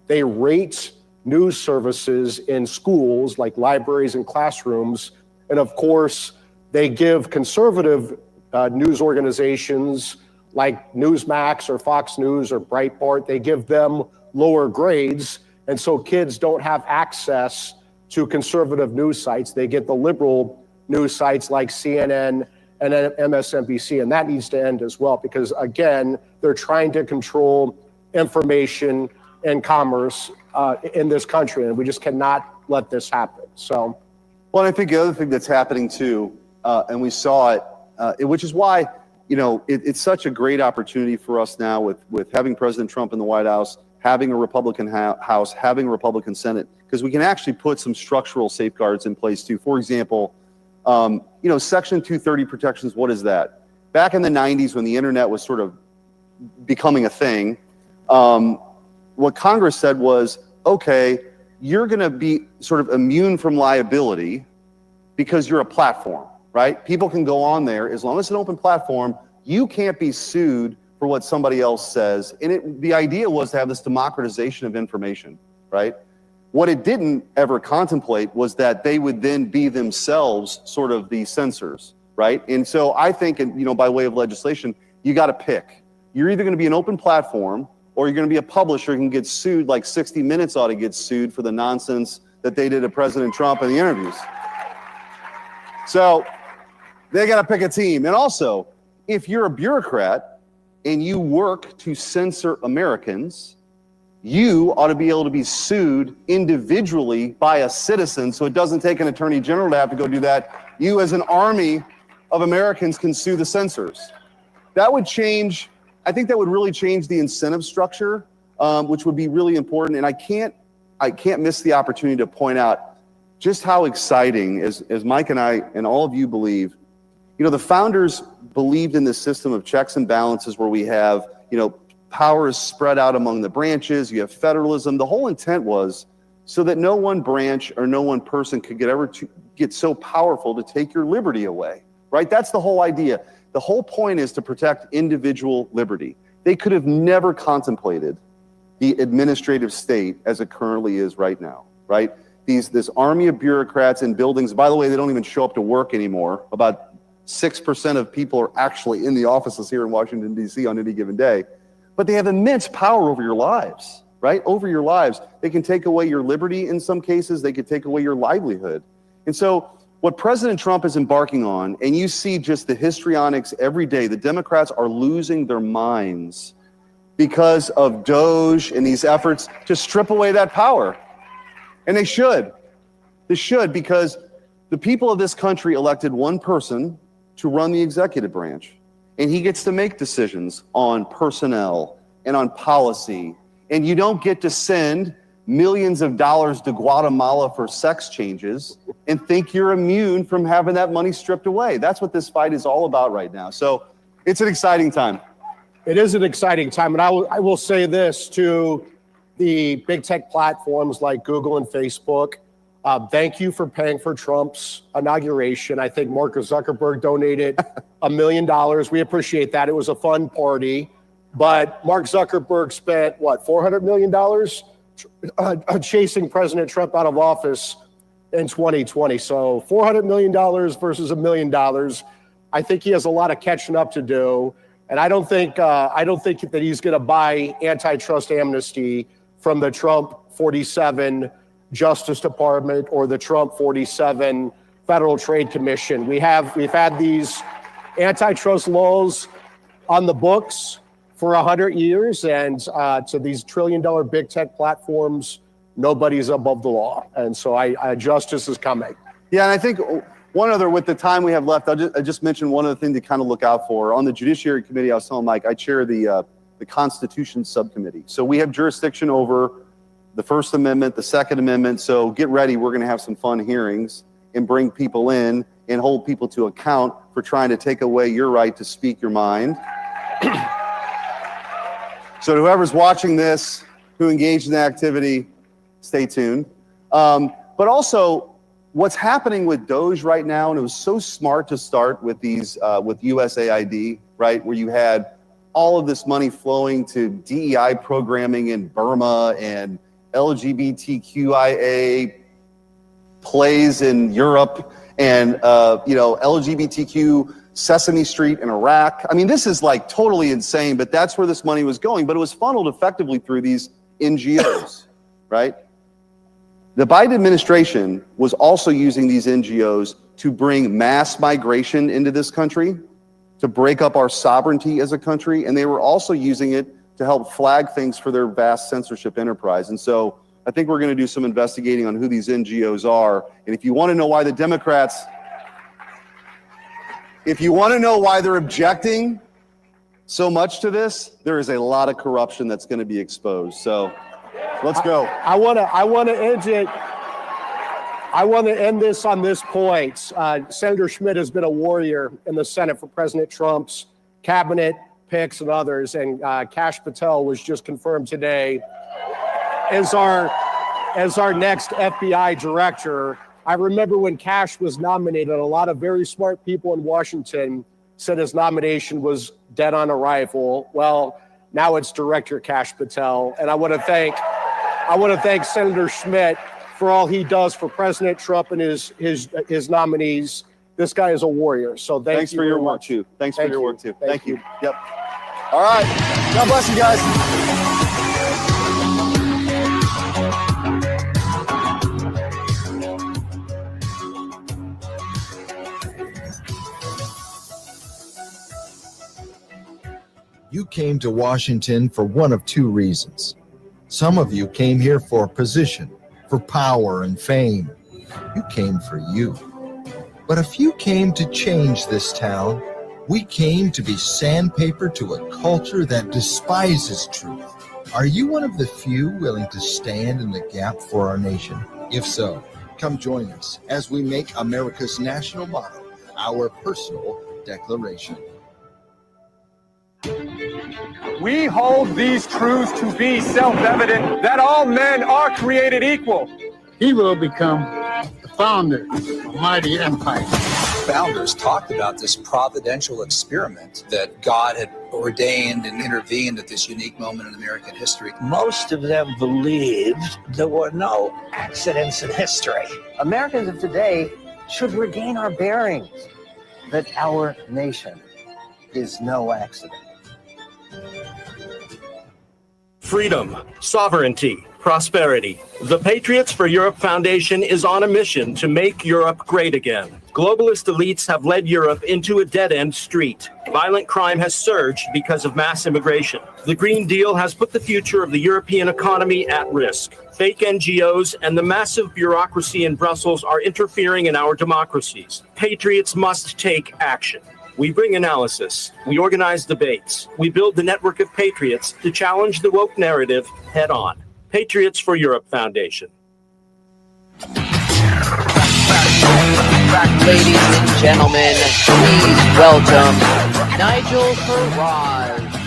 they rate news services in schools like libraries and classrooms. And of course, they give conservative news organizations like Newsmax or Fox News or Breitbart, they give them lower grades. And so kids don't have access to conservative news sites. They get the liberal news sites like CNN and MSNBC, and that needs to end as well, because again, they're trying to control information and commerce in this country, and we just cannot let this happen. So, well, I think the other thing that's happening too, and we saw it, which is why it's such a great opportunity for us now with having President Trump in the White House, having a Republican House, having a Republican Senate, because we can actually put some structural safeguards in place too. For example, Section 230 protections, what is that? Back in the 90s when the internet was sort of becoming a thing, what Congress said was, okay, you're gonna be sort of immune from liability because you're a platform, right? People can go on there, as long as it's an open platform, you can't be sued for what somebody else says. And the idea was to have this democratization of information, right? What it didn't ever contemplate was that they would then be themselves sort of the censors, right? And so I think, by way of legislation, you got to pick. You're either going to be an open platform or you're going to be a publisher who can get sued, like 60 Minutes ought to get sued for the nonsense that they did to President Trump in the interviews. So they got to pick a team. And also, if you're a bureaucrat and you work to censor Americans, you ought to be able to be sued individually by a citizen, so it doesn't take an attorney general to have to go do that. You as an army of Americans can sue the censors. That would change, I think that would really change the incentive structure, which would be really important. And I can't miss the opportunity to point out just how exciting, as Mike and I and all of you believe, the founders believed in this system of checks and balances where we have, power is spread out among the branches, you have federalism. The whole intent was so that no one branch or no one person could get so powerful to take your liberty away, right? That's the whole idea. The whole point is to protect individual liberty. They could have never contemplated the administrative state as it currently is right now, right? This army of bureaucrats in buildings, by the way, they don't even show up to work anymore. About 6% of people are actually in the offices here in Washington, D.C. on any given day. But they have immense power over your lives, right? Over your lives. They can take away your liberty in some cases. They could take away your livelihood. And so what President Trump is embarking on, and you see just the histrionics every day, the Democrats are losing their minds because of DOGE and these efforts to strip away that power. And they should. They should, because the people of this country elected one person to run the executive branch, and he gets to make decisions on personnel and on policy. And you don't get to send millions of dollars to Guatemala for sex changes and think you're immune from having that money stripped away. That's what this fight is all about right now. So it's an exciting time. It is an exciting time. And I will say this to the big tech platforms like Google and Facebook. Thank you for paying for Trump's inauguration. I think Mark Zuckerberg donated $1 million. We appreciate that. It was a fun party. But Mark Zuckerberg spent, what, $400 million chasing President Trump out of office in 2020. So $400 million versus $1 million. I think he has a lot of catching up to do. And I don't think that he's going to buy antitrust amnesty from the Trump 47 Justice Department or the Trump 47 Federal Trade Commission. We've had these antitrust laws on the books for 100 years, and to these trillion-dollar big tech platforms, nobody's above the law. And so justice is coming. Yeah, and I think one other, with the time we have left, I just mentioned one other thing to kind of look out for. On the Judiciary Committee, I was telling Mike, I chair the Constitution Subcommittee. So we have jurisdiction over the First Amendment, the Second Amendment. So get ready, we're going to have some fun hearings and bring people in and hold people to account for trying to take away your right to speak your mind. So whoever's watching this, who engaged in the activity, stay tuned. But also, what's happening with DOGE right now, and it was so smart to start with these, with USAID, right, where you had all of this money flowing to DEI programming in Burma and LGBTQIA plays in Europe and LGBTQ Sesame Street in Iraq. I mean, this is like totally insane, but that's where this money was going. But it was funneled effectively through these NGOs, right? The Biden administration was also using these NGOs to bring mass migration into this country, to break up our sovereignty as a country, and they were also using it to help flag things for their vast censorship enterprise. And so I think we're going to do some investigating on who these NGOs are. And if you want to know why the Democrats, if you want to know why they're objecting so much to this, there is a lot of corruption that's going to be exposed. So let's go. I want to end it. I want to end this on this point. Senator Schmidt has been a warrior in the Senate for President Trump's cabinet picks and others, and Kash Patel was just confirmed today as our next FBI director. I remember when Kash was nominated, a lot of very smart people in Washington said his nomination was dead on arrival. Well, now it's Director Kash Patel, and I want to thank Senator Schmidt for all he does for President Trump and his nominees. This guy is a warrior. So thanks for your work too. Thanks for your work too. Thank you. Yep. All right. God bless you guys. You came to Washington for one of two reasons. Some of you came here for position, for power and fame. You came for you. But a few came to change this town. We came to be sandpaper to a culture that despises truth. Are you one of the few willing to stand in the gap for our nation? If so, come join us as we make America's national motto our personal declaration. We hold these truths to be self-evident, that all men are created equal. He will become the founder of a mighty empire. founders talked about this providential experiment that God had ordained and intervened at this unique moment in American history. Most of them believed there were no accidents in history. Americans of today should regain our bearings that our nation is no accident. Freedom, sovereignty, prosperity. The Patriots for Europe Foundation is on a mission to make Europe great again. Globalist elites have led Europe into a dead-end street. Violent crime has surged because of mass immigration. The Green Deal has put the future of the European economy at risk. Fake NGOs and the massive bureaucracy in Brussels are interfering in our democracies. Patriots must take action. We bring analysis. We organize debates. We build the network of patriots to challenge the woke narrative head on. Patriots for Europe Foundation. Ladies and gentlemen, please welcome Nigel Farage.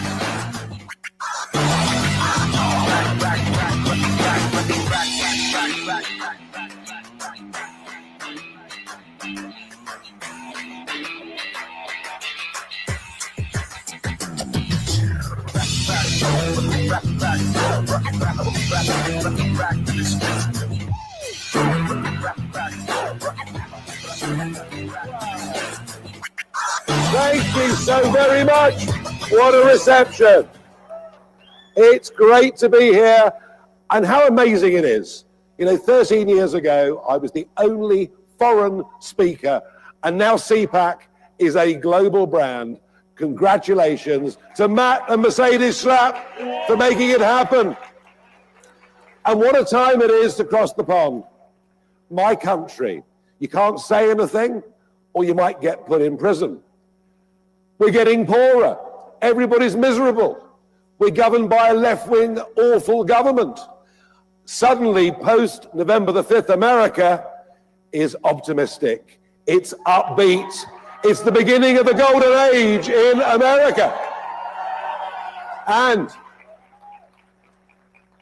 Thank you so very much. What a reception. It's great to be here. And how amazing it is. You know, 13 years ago, I was the only foreign speaker, and now CPAC is a global brand. Congratulations to Matt and Mercedes Schlapp for making it happen. And what a time it is to cross the pond. My country. You can't say anything, or you might get put in prison. We're getting poorer. Everybody's miserable. We're governed by a left-wing, awful government. Suddenly, post-November the 5th, America is optimistic. It's upbeat. It's the beginning of the golden age in America. And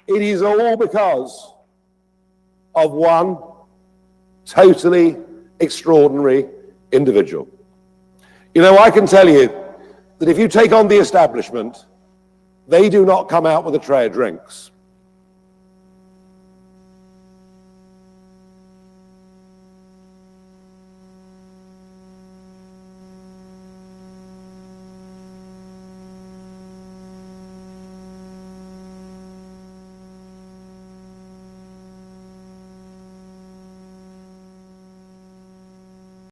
it is all because of one totally extraordinary individual. You know, I can tell you that if you take on the establishment, they do not come out with a tray of drinks.